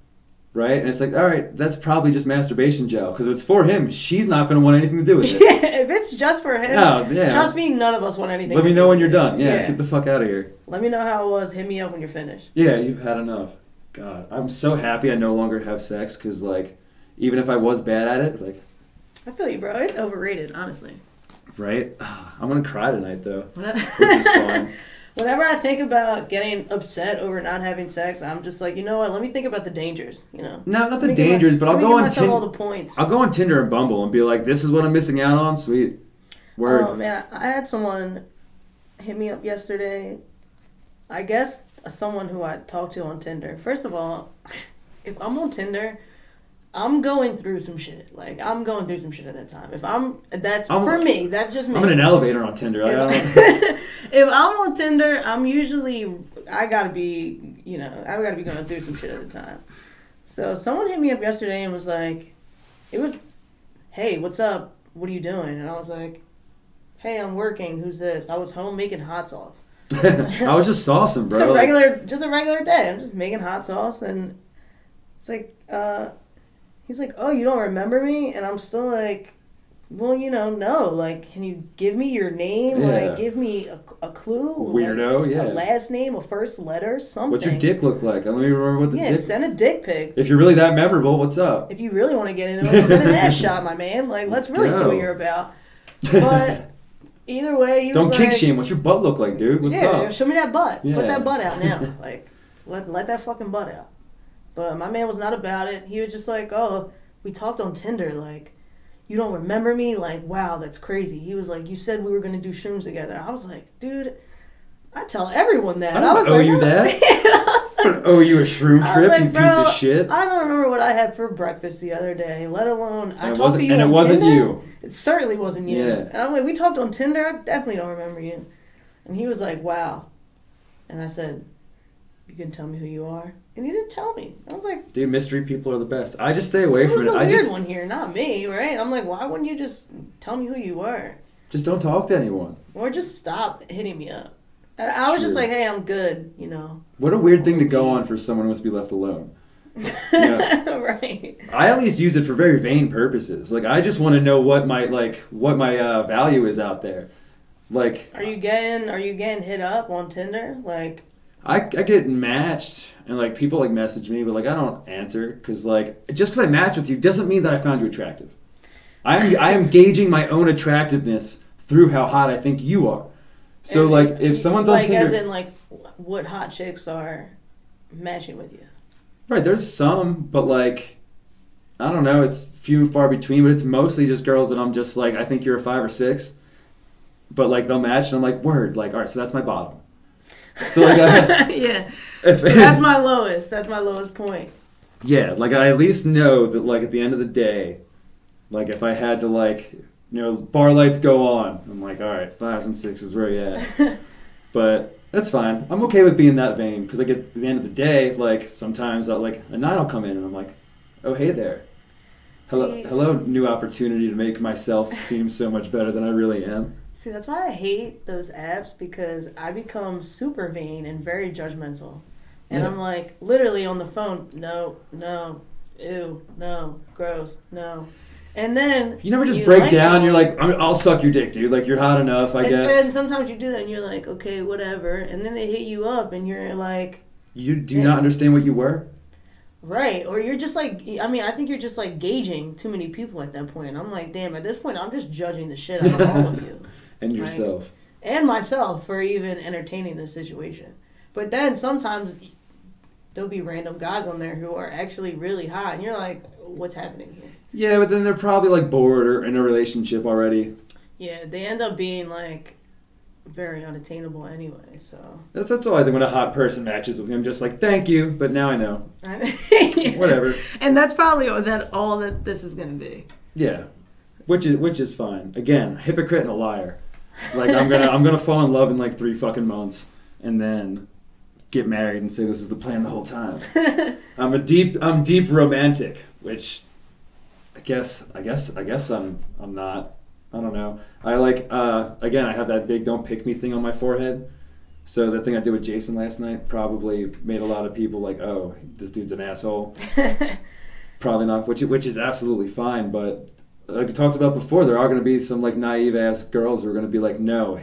Right? And it's like, all right, that's probably just masturbation gel. Because if it's for him, she's not going to want anything to do with it. Yeah, if it's just for him, trust me, none of us want anything Let to me do know when with you're it. done. Yeah, get the fuck out of here. Let me know how it was. Hit me up when you're finished. Yeah, you've had enough. God, I'm so happy I no longer have sex because, like, even if I was bad at it, like... I feel you, bro. It's overrated, honestly. Right? I'm going to cry tonight, though, which is fine. Whenever I think about getting upset over not having sex, I'm just like, you know what? Let me think about the dangers, you know? No, not the dangers, but I'll go on Tinder. All the points. I'll go on Tinder and Bumble and be like, this is what I'm missing out on? Sweet. Word. Oh, man. I had someone hit me up yesterday. I guess someone who I talked to on Tinder. First of all, if I'm on Tinder, I'm going through some shit. Like, I'm going through some shit at that time. For me. That's just me. I'm in an elevator on Tinder. If I'm on Tinder, I gotta be going through some shit at the time. So someone hit me up yesterday and was like, hey, what's up? What are you doing? And I was like, hey, I'm working. Who's this? I was home making hot sauce. I was just saucing, bro. Just a regular day. I'm just making hot sauce, and it's like, he's like, oh, you don't remember me? And I'm still like, well, no. Like, can you give me your name? Yeah. Like, give me a clue? Weirdo, like, yeah. A last name, a first letter, something. What's your dick look like? Let me remember what the dick... Yeah, send a dick pic. If you're really that memorable, what's up? If you really want to get into it, send an ass shot, my man. Like, let's really see what you're about. But... Either way, he was Don't kink shame. What's your butt look like, dude? What's up? Yeah, show me that butt. Yeah. Put that butt out now. Like, let that fucking butt out. But my man was not about it. He was just like, oh, we talked on Tinder. Like, you don't remember me? Like, wow, that's crazy. He was like, you said we were going to do shrooms together. I was like, dude, I tell everyone that. I don't owe you that. I don't owe you a shroom trip, like, you piece of shit. I don't remember what I had for breakfast the other day, let alone I talked to you on Tinder. And it wasn't you. It certainly wasn't you. Yeah. And I'm like, we talked on Tinder? I definitely don't remember you. And he was like, wow. And I said, you can tell me who you are? And he didn't tell me. I was like... Dude, mystery people are the best. I just stay away from it. Who's the weird one here? Not me, right? I'm like, why wouldn't you just tell me who you were? Just don't talk to anyone. Or just stop hitting me up. And I was just like, hey, I'm good, What a weird thing to go on for someone who wants to be left alone. Right. I at least use it for very vain purposes. Like, I just want to know what my value is out there. Like, are you getting hit up on Tinder? Like, I get matched and like people like message me, but like I don't answer because like just because I match with you doesn't mean that I found you attractive. I am gauging my own attractiveness through how hot I think you are. So and, like if someone's on Tinder, as in like what hot chicks are matching with you. Right, there's some, but like, I don't know, it's few and far between, but it's mostly just girls that I'm just like, I think you're a 5 or 6, but like they'll match and I'm like, word, like, all right, so that's my bottom. So like, yeah, so that's my lowest point. Yeah, like I at least know that like at the end of the day, like if I had to like, bar lights go on, I'm like, all right, 5s and 6s, where you at? But that's fine. I'm okay with being that vain because like at the end of the day, like sometimes a 9 will come in and I'm like, oh hey there, hello, new opportunity to make myself seem so much better than I really am. See, that's why I hate those apps because I become super vain and very judgmental, and I'm like literally on the phone, no, ew, no, gross, no. And then you never just break down. You're like, I'll suck your dick, dude. Like you're hot enough, I guess. And sometimes you do that, and you're like, okay, whatever. And then they hit you up, and you're like, you do not understand what you were, right? Or you're just like, I think you're just like gauging too many people at that point. I'm like, damn, at this point, I'm just judging the shit out of all of you, and yourself, and myself for even entertaining this situation. But then sometimes there'll be random guys on there who are actually really hot, and you're like, what's happening here? Yeah, but then they're probably like bored or in a relationship already. Yeah, they end up being like very unattainable anyway, so. That's all I think when a hot person matches with me. I'm just like, thank you, but now I know. Whatever. And that's probably all that this is going to be. Yeah, which is fine. Again, hypocrite and a liar. Like I'm gonna fall in love in like 3 fucking months and then get married and say this was the plan the whole time. I'm deep romantic, which I guess I'm not. I don't know. I like again I have that big don't pick me thing on my forehead. So the thing I did with Jason last night probably made a lot of people like, oh, this dude's an asshole. Probably not, which is absolutely fine, but like we talked about before, there are going to be some like naive ass girls who are going to be like, no,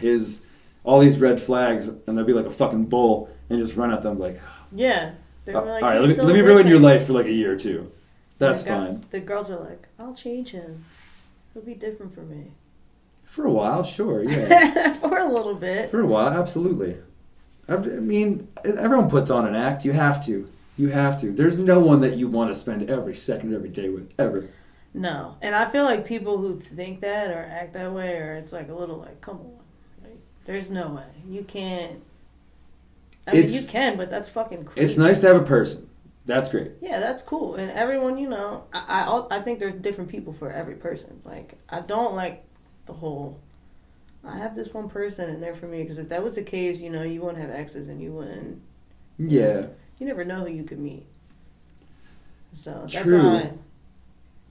all these red flags, and they'll be like a fucking bull and just run at them like, yeah. They were like, all right, let me ruin your life for like a year or two. That's fine. The girls are like, I'll change him. He'll be different for me. For a while, sure, yeah. For a little bit. For a while, absolutely. I mean, everyone puts on an act. You have to. You have to. There's no one that you want to spend every second of every day with, ever. No. And I feel like people who think that or act that way, or it's like a little like, come on. Like, there's no way. You can't. I mean, you can, but that's fucking crazy. It's nice to have a person. That's great. Yeah, that's cool. And everyone, you know, I think there's different people for every person. Like, I don't like the whole, I have this one person and they're for me. Because if that was the case, you know, you wouldn't have exes and you wouldn't. Yeah. You never know who you could meet. So that's True. why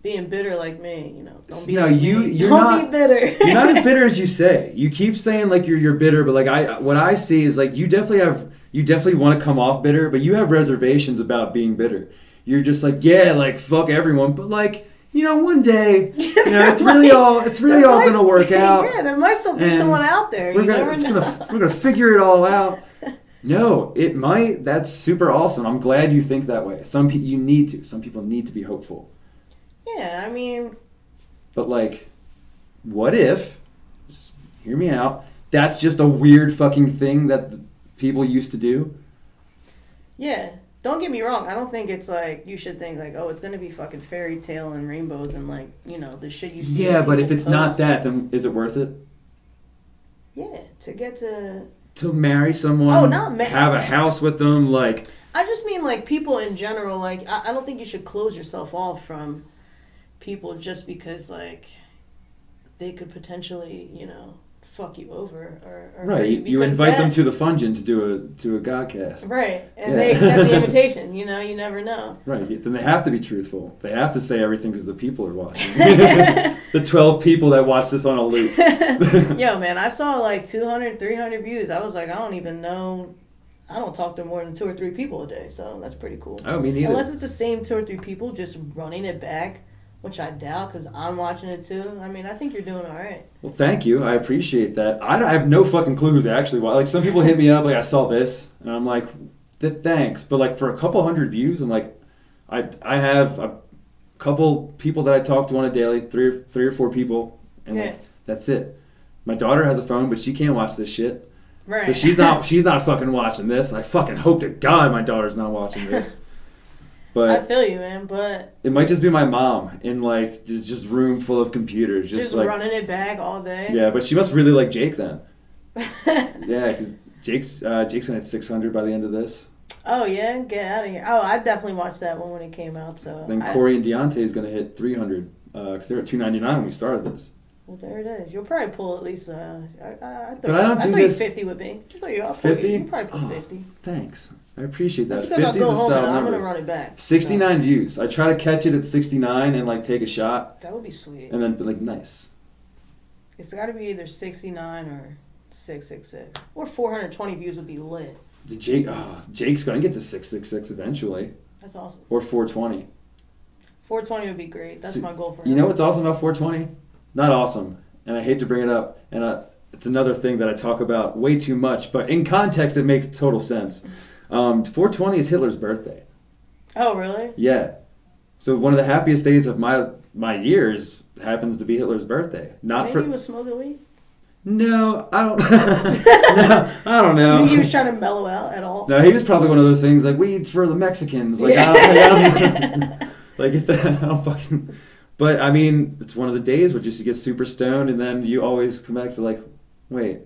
being bitter like me, you know, don't be you're don't not, be bitter. You're not as bitter as you say. You keep saying like you're bitter, but like what I see is like you definitely want to come off bitter, but you have reservations about being bitter. You're just like, yeah, like fuck everyone, but like, you know, one day, you know, it's really all gonna work out. Yeah, there might still be someone out there. We're gonna figure it all out. No, it might. That's super awesome. I'm glad you think that way. Some people need to be hopeful. Yeah, I mean. But like, what if? Just hear me out. That's just a weird fucking thing that people used to do. Yeah. Don't get me wrong. I don't think it's like you should think like, oh, it's gonna be fucking fairy tale and rainbows and like, you know, the shit you see. Yeah, but if it's not that, then is it worth it? Yeah, to get to marry someone. Oh, not have a house with them, like. I just mean like people in general. Like I don't think you should close yourself off from people just because like they could potentially, you know, fuck you over or right. You invite them to the Fungin to do a GODcast. Right, and they accept the invitation. You know, you never know. Right. Then they have to be truthful. They have to say everything because the people are watching. The 12 people that watch this on a loop. Yo, man, I saw like 200, 300 views. I was like, I don't even know. I don't talk to more than 2 or 3 people a day, so that's pretty cool. Oh, me neither. Unless it's the same 2 or 3 people just running it back, which I doubt because I'm watching it too. I mean, I think you're doing all right. Well, thank you. I appreciate that. I have no fucking clue who's actually watching. Like, some people hit me up, like, I saw this, and I'm like, thanks. But, like, for a couple hundred views, I'm like, I have a couple people that I talk to on a daily, three or four people, and like, that's it. My daughter has a phone, but she can't watch this shit. Right. So she's not fucking watching this. And I fucking hope to God my daughter's not watching this. But I feel you, man. But it might just be my mom in like just room full of computers, just like running it back all day. Yeah, but she must really like Jake then. Yeah, because Jake's gonna hit 600 by the end of this. Oh yeah, get out of here. Oh, I definitely watched that one when it came out. So then Corey and Deontay is gonna hit 300 because they were at 299 when we started this. Well, there it is. You'll probably pull at least. I thought you 50 would be. I thought you off 50. You probably pull 50. Thanks. I appreciate that. 50 is a solid number. I'm gonna run it back. 69 views. I try to catch it at 69 and like take a shot. That would be sweet. And then be like, nice. It's got to be either 69 or 666 or 420 views would be lit. Jake's gonna get to 666 eventually. That's awesome. Or 420. 420 would be great. That's my goal for him. You know what's awesome about 420? Not awesome, and I hate to bring it up, and it's another thing that I talk about way too much, but in context it makes total sense. 420 is Hitler's birthday. Oh, really? Yeah. So one of the happiest days of my years happens to be Hitler's birthday. Maybe he was smoking weed? No, I don't. No, I don't know. You think he was trying to mellow out at all? No, he was probably one of those things like weed's for the Mexicans. Like, I don't fucking. But I mean, it's one of the days where just you get super stoned, and then you always come back to like, wait,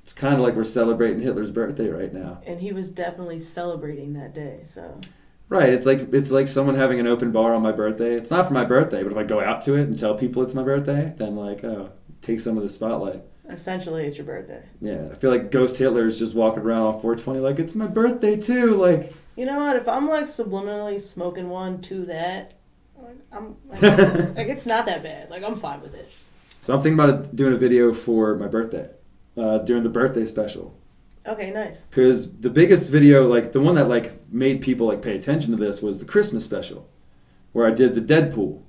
it's kind of like we're celebrating Hitler's birthday right now. And he was definitely celebrating that day, so. Right, it's like someone having an open bar on my birthday. It's not for my birthday, but if I go out to it and tell people it's my birthday, then like, oh, take some of the spotlight. Essentially, it's your birthday. Yeah, I feel like Ghost Hitler's just walking around on 420 like, it's my birthday too, like. You know what, if I'm like subliminally smoking one to that, I'm like it's not that bad. Like, I'm fine with it. So I'm thinking about doing a video for my birthday, during the birthday special. Okay, nice. Because the biggest video, like the one that like made people like pay attention to this, was the Christmas special, where I did the Deadpool.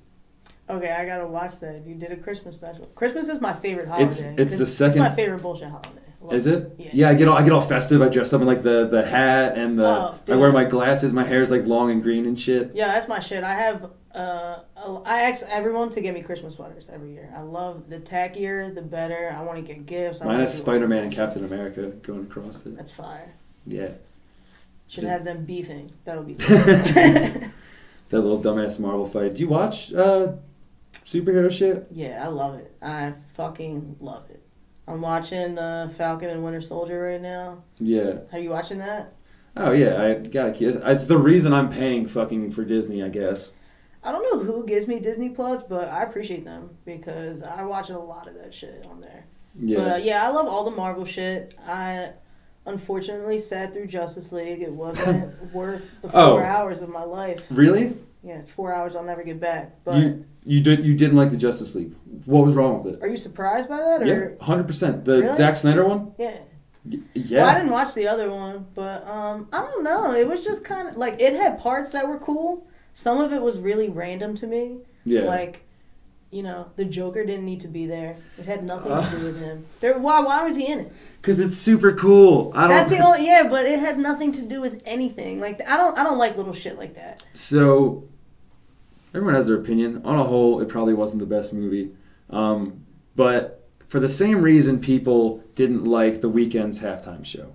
Okay, I gotta watch that. You did a Christmas special. Christmas is my favorite holiday. It's the second. It's my favorite bullshit holiday. Is it? Yeah. Yeah, I get all festive. I dress up in like the hat and I wear my glasses. My hair's like long and green and shit. Yeah, that's my shit. I ask everyone to get me Christmas sweaters every year. I love the tackier, the better. I want to get gifts. Mine has Spider-Man and Captain America going across it. That's fire. Yeah. Should have them beefing. That'll be that little dumbass Marvel fight. Do you watch superhero shit? Yeah, I love it. I fucking love it. I'm watching the Falcon and Winter Soldier right now. Yeah. Are you watching that? Oh, yeah. I got a kid. It's the reason I'm paying fucking for Disney, I guess. I don't know who gives me Disney Plus, but I appreciate them because I watch a lot of that shit on there. Yeah. But yeah, I love all the Marvel shit. I unfortunately sat through Justice League. It wasn't worth the 4 hours of my life. Really? Yeah, it's 4 hours I'll never get back. But you didn't like the Justice League. What was wrong with it? Are you surprised by that? Or? Yeah, 100%. The really? Zack Snyder one? Yeah. Yeah. Well, I didn't watch the other one, but I don't know. It was just kind of like it had parts that were cool. Some of it was really random to me. Yeah. Like, the Joker didn't need to be there. It had nothing to do with him. Why was he in it? Because it's super cool. That's the only but it had nothing to do with anything. Like I don't like little shit like that. So everyone has their opinion. On a whole, it probably wasn't the best movie. But for the same reason people didn't like The Weeknd's halftime show.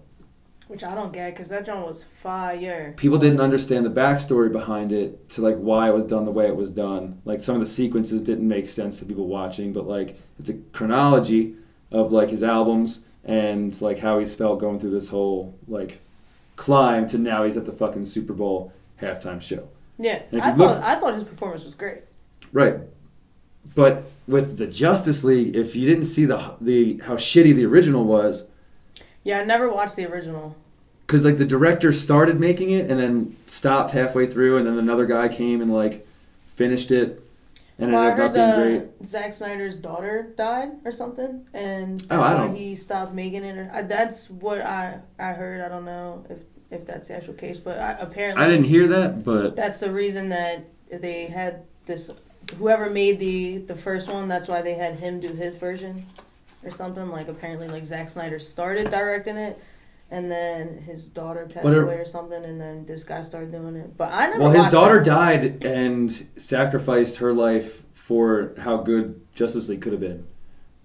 Which I don't get, because that John was fire. People didn't understand the backstory behind it to, like, why it was done the way it was done. Like, some of the sequences didn't make sense to people watching, but, like, it's a chronology of, like, his albums and, like, how he's felt going through this whole, like, climb to now he's at the fucking Super Bowl halftime show. Yeah, I thought his performance was great. Right. But with the Justice League, if you didn't see the how shitty the original was... Yeah, I never watched the original. Because, like, the director started making it and then stopped halfway through, and then another guy came and, like, finished it, and it ended up being great. Zack Snyder's daughter died or something, and that's why he stopped making it. That's what I heard. I don't know if that's the actual case, but apparently... I didn't hear that, but... That's the reason that they had this... Whoever made the first one, that's why they had him do his version. Or something, like apparently like Zack Snyder started directing it and then his daughter passed away or something and then this guy started doing it. But I never his daughter died and sacrificed her life for how good Justice League could have been.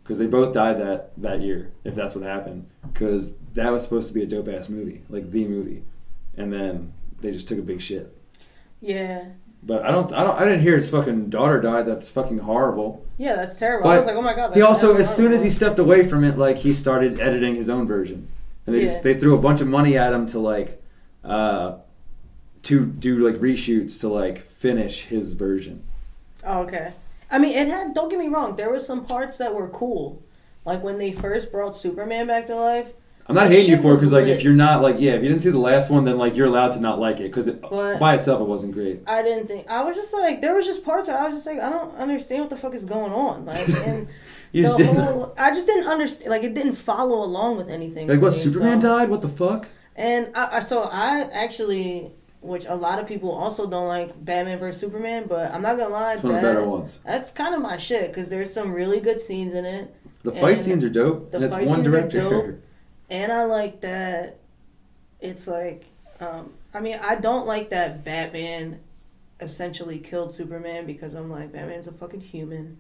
Because they both died that year, if that's what happened. Because that was supposed to be a dope-ass movie, like the movie. And then they just took a big shit. Yeah. But I didn't hear his fucking daughter died. That's fucking horrible. Yeah, that's terrible. But I was like, oh my god. He also, as soon as he stepped away from it, like he started editing his own version, and they threw a bunch of money at him to like, to do like reshoots to like finish his version. Oh, okay. I mean, it had. Don't get me wrong. There were some parts that were cool, like when they first brought Superman back to life. I'm not hating you for it because, like, if you're not, like, if you didn't see the last one, then, like, you're allowed to not like it because by itself it wasn't great. I didn't think... I was just, like... There was just parts where I was just, like, I don't understand what the fuck is going on. Like, and I just didn't understand... Like, it didn't follow along with anything. Like, what, Superman died? What the fuck? And I actually... Which a lot of people also don't like Batman vs. Superman, but I'm not gonna lie. It's one of the better ones. That's kind of my shit because there's some really good scenes in it. The fight scenes are dope. And it's one director. And I like that it's like, I mean, I don't like that Batman essentially killed Superman because I'm like, Batman's a fucking human.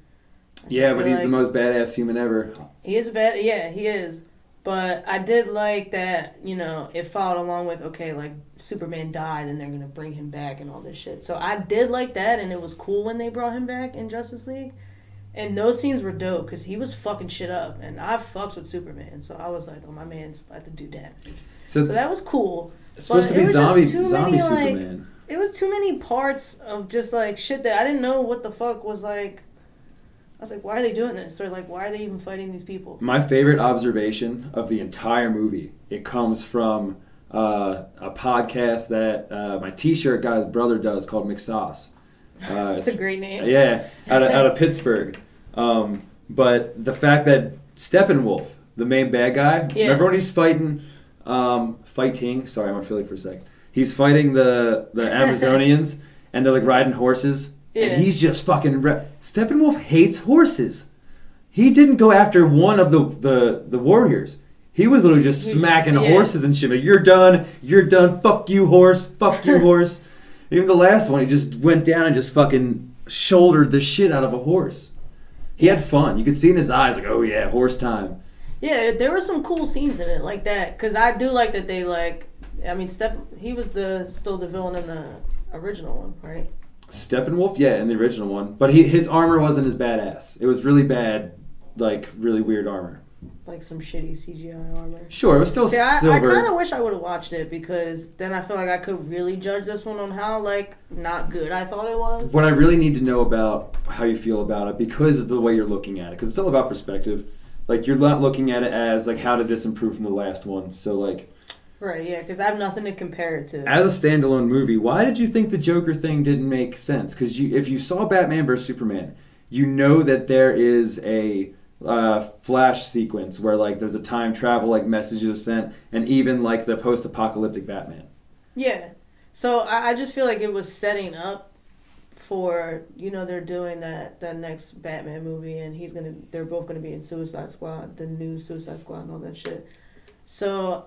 Yeah, but he's the most badass human ever. He is he is. But I did like that, it followed along with, okay, like, Superman died and they're going to bring him back and all this shit. So I did like that, and it was cool when they brought him back in Justice League. And those scenes were dope because he was fucking shit up. And I fucks with Superman. So I was like, oh, my man's about to do damage. So that was cool. It's supposed to be zombie Superman. It was too many parts of just, like, shit that I didn't know what the fuck was, like... I was like, why are they doing this? Or, like, why are they even fighting these people? My favorite observation of the entire movie, it comes from a podcast that my T-shirt guy's brother does called McSauce. It's a great name. Yeah, out of Pittsburgh. But the fact that Steppenwolf, the main bad guy, remember when he's fighting, sorry, I went Philly for a sec. He's fighting the Amazonians, and they're like riding horses, and he's just fucking... Steppenwolf hates horses. He didn't go after one of the warriors. He was literally just smacking horses and shit. Like, you're done. Fuck you, horse. Fuck you, horse. Even the last one, he just went down and just fucking shouldered the shit out of a horse. He had fun. You could see in his eyes, like, oh yeah, horse time. Yeah, there were some cool scenes in it like that. Because I do like that they, like... I mean, he was still the villain in the original one, right? Steppenwolf, yeah, in the original one. But his armor wasn't as badass. It was really bad, like, really weird armor. Like some shitty CGI armor. Sure, it was still silver. I kind of wish I would have watched it, because then I feel like I could really judge this one on how, like, not good I thought it was. What I really need to know about how you feel about it, because of the way you're looking at it, because it's all about perspective. Like, you're not looking at it as, like, how did this improve from the last one? So, like... Right, yeah, because I have nothing to compare it to. As a standalone movie, why did you think the Joker thing didn't make sense? Because if you saw Batman vs. Superman, you know that there is a flash sequence where, like, there's a time travel, like, messages are sent, and even, like, the post-apocalyptic Batman. Yeah. So I just feel like it was setting up for, you know, they're doing that next Batman movie, and they're both gonna be in Suicide Squad, the new Suicide Squad and all that shit. So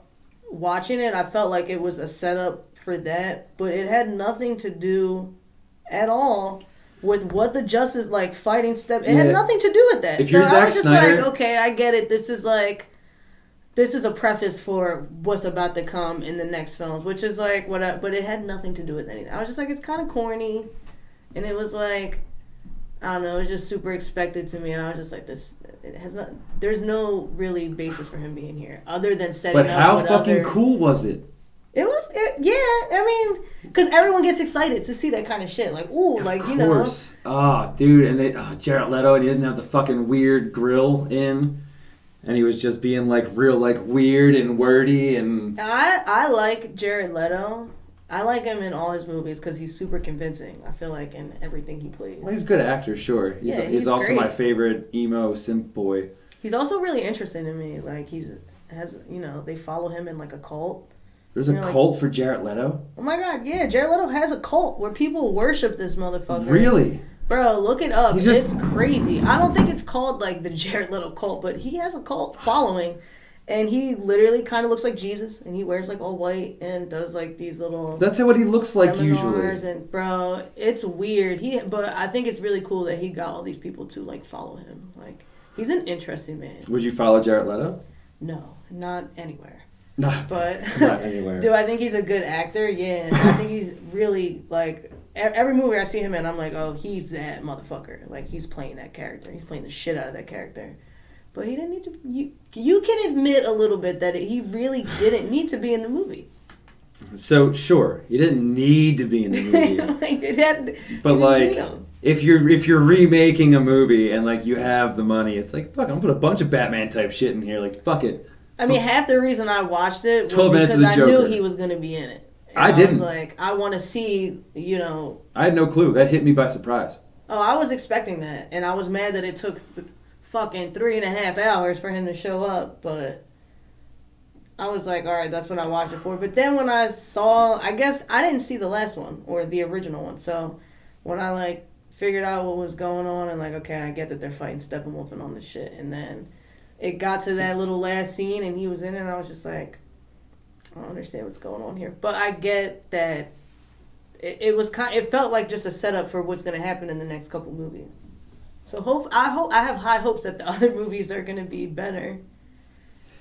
watching it, I felt like it was a setup for that, but it had nothing to do at all with what the Justice, like, fighting step. It had nothing to do with that. If you're Zack I was just Snyder, like, okay, I get it. This is a preface for what's about to come in the next films, which is like but it had nothing to do with anything. I was just like, it's kind of corny, and it was like, I don't know, it was just super expected to me, and I was just like, there's no really basis for him being here other than setting up. But how fucking cool was it? Yeah, I mean, because everyone gets excited to see that kind of shit. Like, ooh, like, you know. Of course. Oh, dude, and Jared Leto, and he didn't have the fucking weird grill in, and he was just being, like, real, like, weird and wordy, and... I like Jared Leto. I like him in all his movies because he's super convincing, I feel like, in everything he plays. Well, he's a good actor, sure. He's also great. My favorite emo simp boy. He's also really interesting to me. Like, they follow him in, like, a cult. There's a cult for Jared Leto? Oh my god, yeah. Jared Leto has a cult where people worship this motherfucker. Really? Bro, look it up. It's crazy. I don't think it's called, like, the Jared Leto cult, but he has a cult following. And he literally kind of looks like Jesus, and he wears, like, all white and does, like, these little... That's what he looks like usually. And, bro, it's weird. But I think it's really cool that he got all these people to, like, follow him. Like, he's an interesting man. Would you follow Jared Leto? No, not anywhere. But not anywhere. Do I think he's a good actor? Yeah. I think he's really, like... Every movie I see him in, I'm like, oh, he's that motherfucker. Like, he's playing that character. He's playing the shit out of that character. But he didn't need to... You can admit a little bit that he really didn't need to be in the movie. So, sure, he didn't need to be in the movie. But, if you're remaking a movie and, like, you have the money, it's like, fuck, I'm gonna put a bunch of Batman-type shit in here. Like, fuck it. I mean, half the reason I watched it was because I knew he was going to be in it. And I didn't. I was like, I want to see, you know... I had no clue. That hit me by surprise. Oh, I was expecting that. And I was mad that it took... fucking 3.5 hours for him to show up, but I was like, all right, that's what I watched it for. But then when I saw, I guess I didn't see the last one or the original one, so when I, like, figured out what was going on and, like, okay, I get that they're fighting Steppenwolf and all this shit, and then it got to that little last scene and he was in it, and I was just like, I don't understand what's going on here. But I get that it felt like just a setup for what's going to happen in the next couple movies. So I have high hopes that the other movies are going to be better.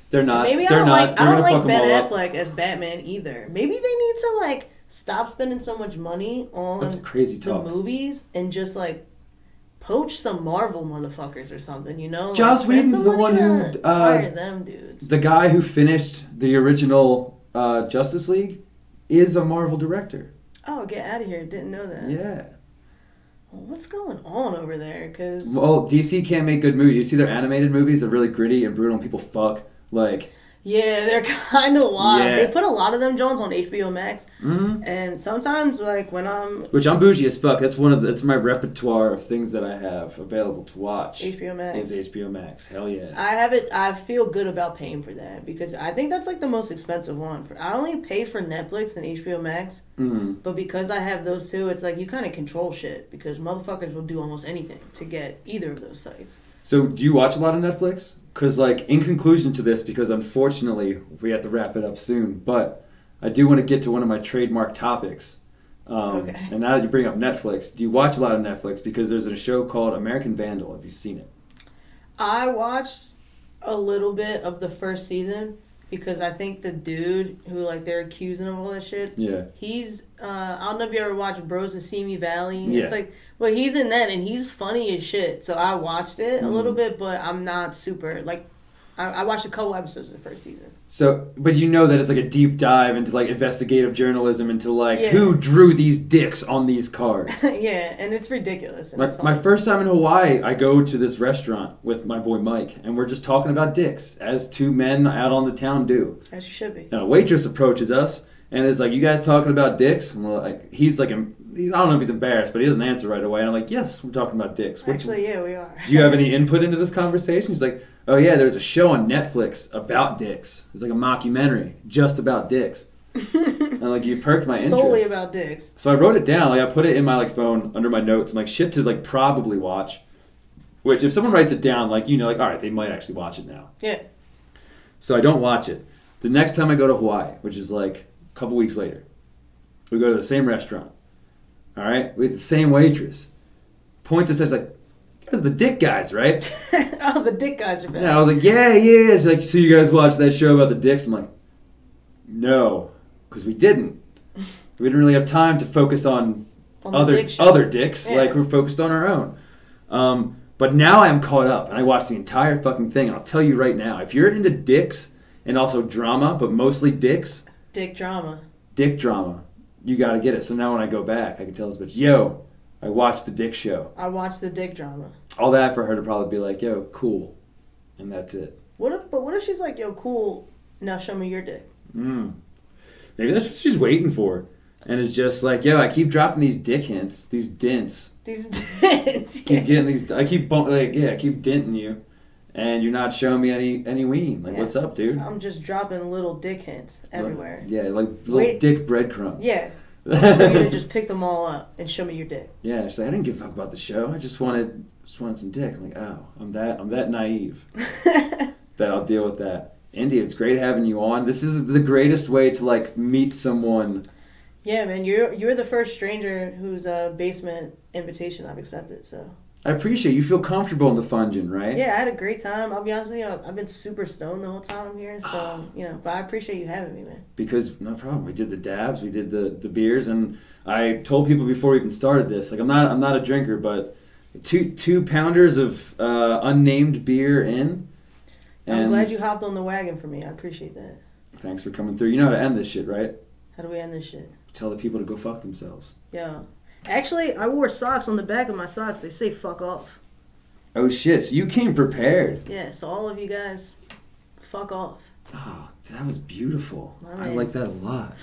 They're not. Maybe I don't like Ben Affleck as Batman either. Maybe they need to, like, stop spending so much money on the movies and just, like, poach some Marvel motherfuckers or something, you know? Joss Whedon's the one who hire them dudes. The guy who finished the original Justice League is a Marvel director. Oh, get out of here! Didn't know that. Yeah. Well, what's going on over there? Well, DC can't make good movies. You see their animated movies? They're really gritty and brutal, and people fuck. Like... Yeah, they're kind of wild. Yeah. They put a lot of them Jones on HBO Max, mm-hmm. and sometimes, like, when I'm bougie as fuck. That's that's my repertoire of things that I have available to watch. HBO Max is HBO Max. Hell yeah. I have it. I feel good about paying for that because I think that's, like, the most expensive one. I only pay for Netflix and HBO Max, mm-hmm. but because I have those two, it's like you kind of control shit because motherfuckers will do almost anything to get either of those sites. So do you watch a lot of Netflix? Because, like, in conclusion to this, because unfortunately we have to wrap it up soon, but I do want to get to one of my trademark topics. Okay. And now that you bring up Netflix, do you watch a lot of Netflix? Because there's a show called American Vandal. Have you seen it? I watched a little bit of the first season because I think the dude who, like, they're accusing of all that shit. Yeah. He's, I don't know if you ever watched Bros of Simi Valley. Yeah. It's like, well, he's in that and he's funny as shit. So I watched it a little bit, but I'm not super, like, I watched a couple episodes of the first season. So, but you know that it's like a deep dive into like investigative journalism, into like who drew these dicks on these cars. Yeah, and it's ridiculous. And my first time in Hawaii, I go to this restaurant with my boy Mike, and we're just talking about dicks, as two men out on the town do. As you should be. And a waitress approaches us and is like, "You guys talking about dicks?" And we're like, I don't know if he's embarrassed, but he doesn't answer right away. And I'm like, "Yes, we're talking about dicks." Actually, yeah, we are. Do you have any input into this conversation? He's like, "Oh yeah, there's a show on Netflix about dicks. It's like a mockumentary just about dicks." And like, you perked my interest. Solely about dicks. So I wrote it down. Like, I put it in my like phone under my notes. I'm like, shit to like probably watch. Which if someone writes it down, like, you know, like, all right, they might actually watch it now. Yeah. So I don't watch it. The next time I go to Hawaii, which is like a couple weeks later, we go to the same restaurant. All right, we have the same waitress. Points us, like, "You guys are the dick guys, right?" Oh, the dick guys are bad. Yeah, I was like, yeah. It's like, "So you guys watched that show about the dicks?" I'm like, no, because we didn't. We didn't really have time to focus on other dicks. Yeah. Like, we're focused on our own. But now I'm caught up, and I watched the entire fucking thing, and I'll tell you right now, if you're into dicks and also drama, but mostly dicks. Dick drama. You got to get it. So now when I go back, I can tell this bitch, "Yo, I watched the dick show." I watched the dick drama. All that for her to probably be like, "Yo, cool," and that's it. What if she's like, "Yo, cool, now show me your dick"? Maybe that's what she's waiting for, and it's just like, "Yo, I keep dropping these dick hints, these dints. Keep getting these. I keep keep denting you, and you're not showing me any ween. Like, what's up, dude?" I'm just dropping little dick hints everywhere. Like little dick breadcrumbs. Yeah. For you to just pick them all up and show me your dick. Yeah, she's like, "I didn't give a fuck about the show. I just wanted some dick." I'm like, "Oh, I'm that naive that I'll deal with that." India, it's great having you on. This is the greatest way to like meet someone. Yeah, man, you're the first stranger whose basement invitation I've accepted. So I appreciate you. Feel comfortable in the Fungin, right? Yeah, I had a great time. I'll be honest with you, I've been super stoned the whole time I'm here. So but I appreciate you having me, man. Because no problem. We did the dabs, we did the beers, and I told people before we even started this, like, I'm not a drinker, but two pounders of unnamed beer in. And I'm glad you hopped on the wagon for me. I appreciate that. Thanks for coming through. You know how to end this shit, right? How do we end this shit? Tell the people to go fuck themselves. Yeah. Actually, I wore socks on the back of my socks. They say "fuck off." Oh shit! So you came prepared. Yeah. So all of you guguys, fuck off. Oh, that was beautiful. I like that a lot.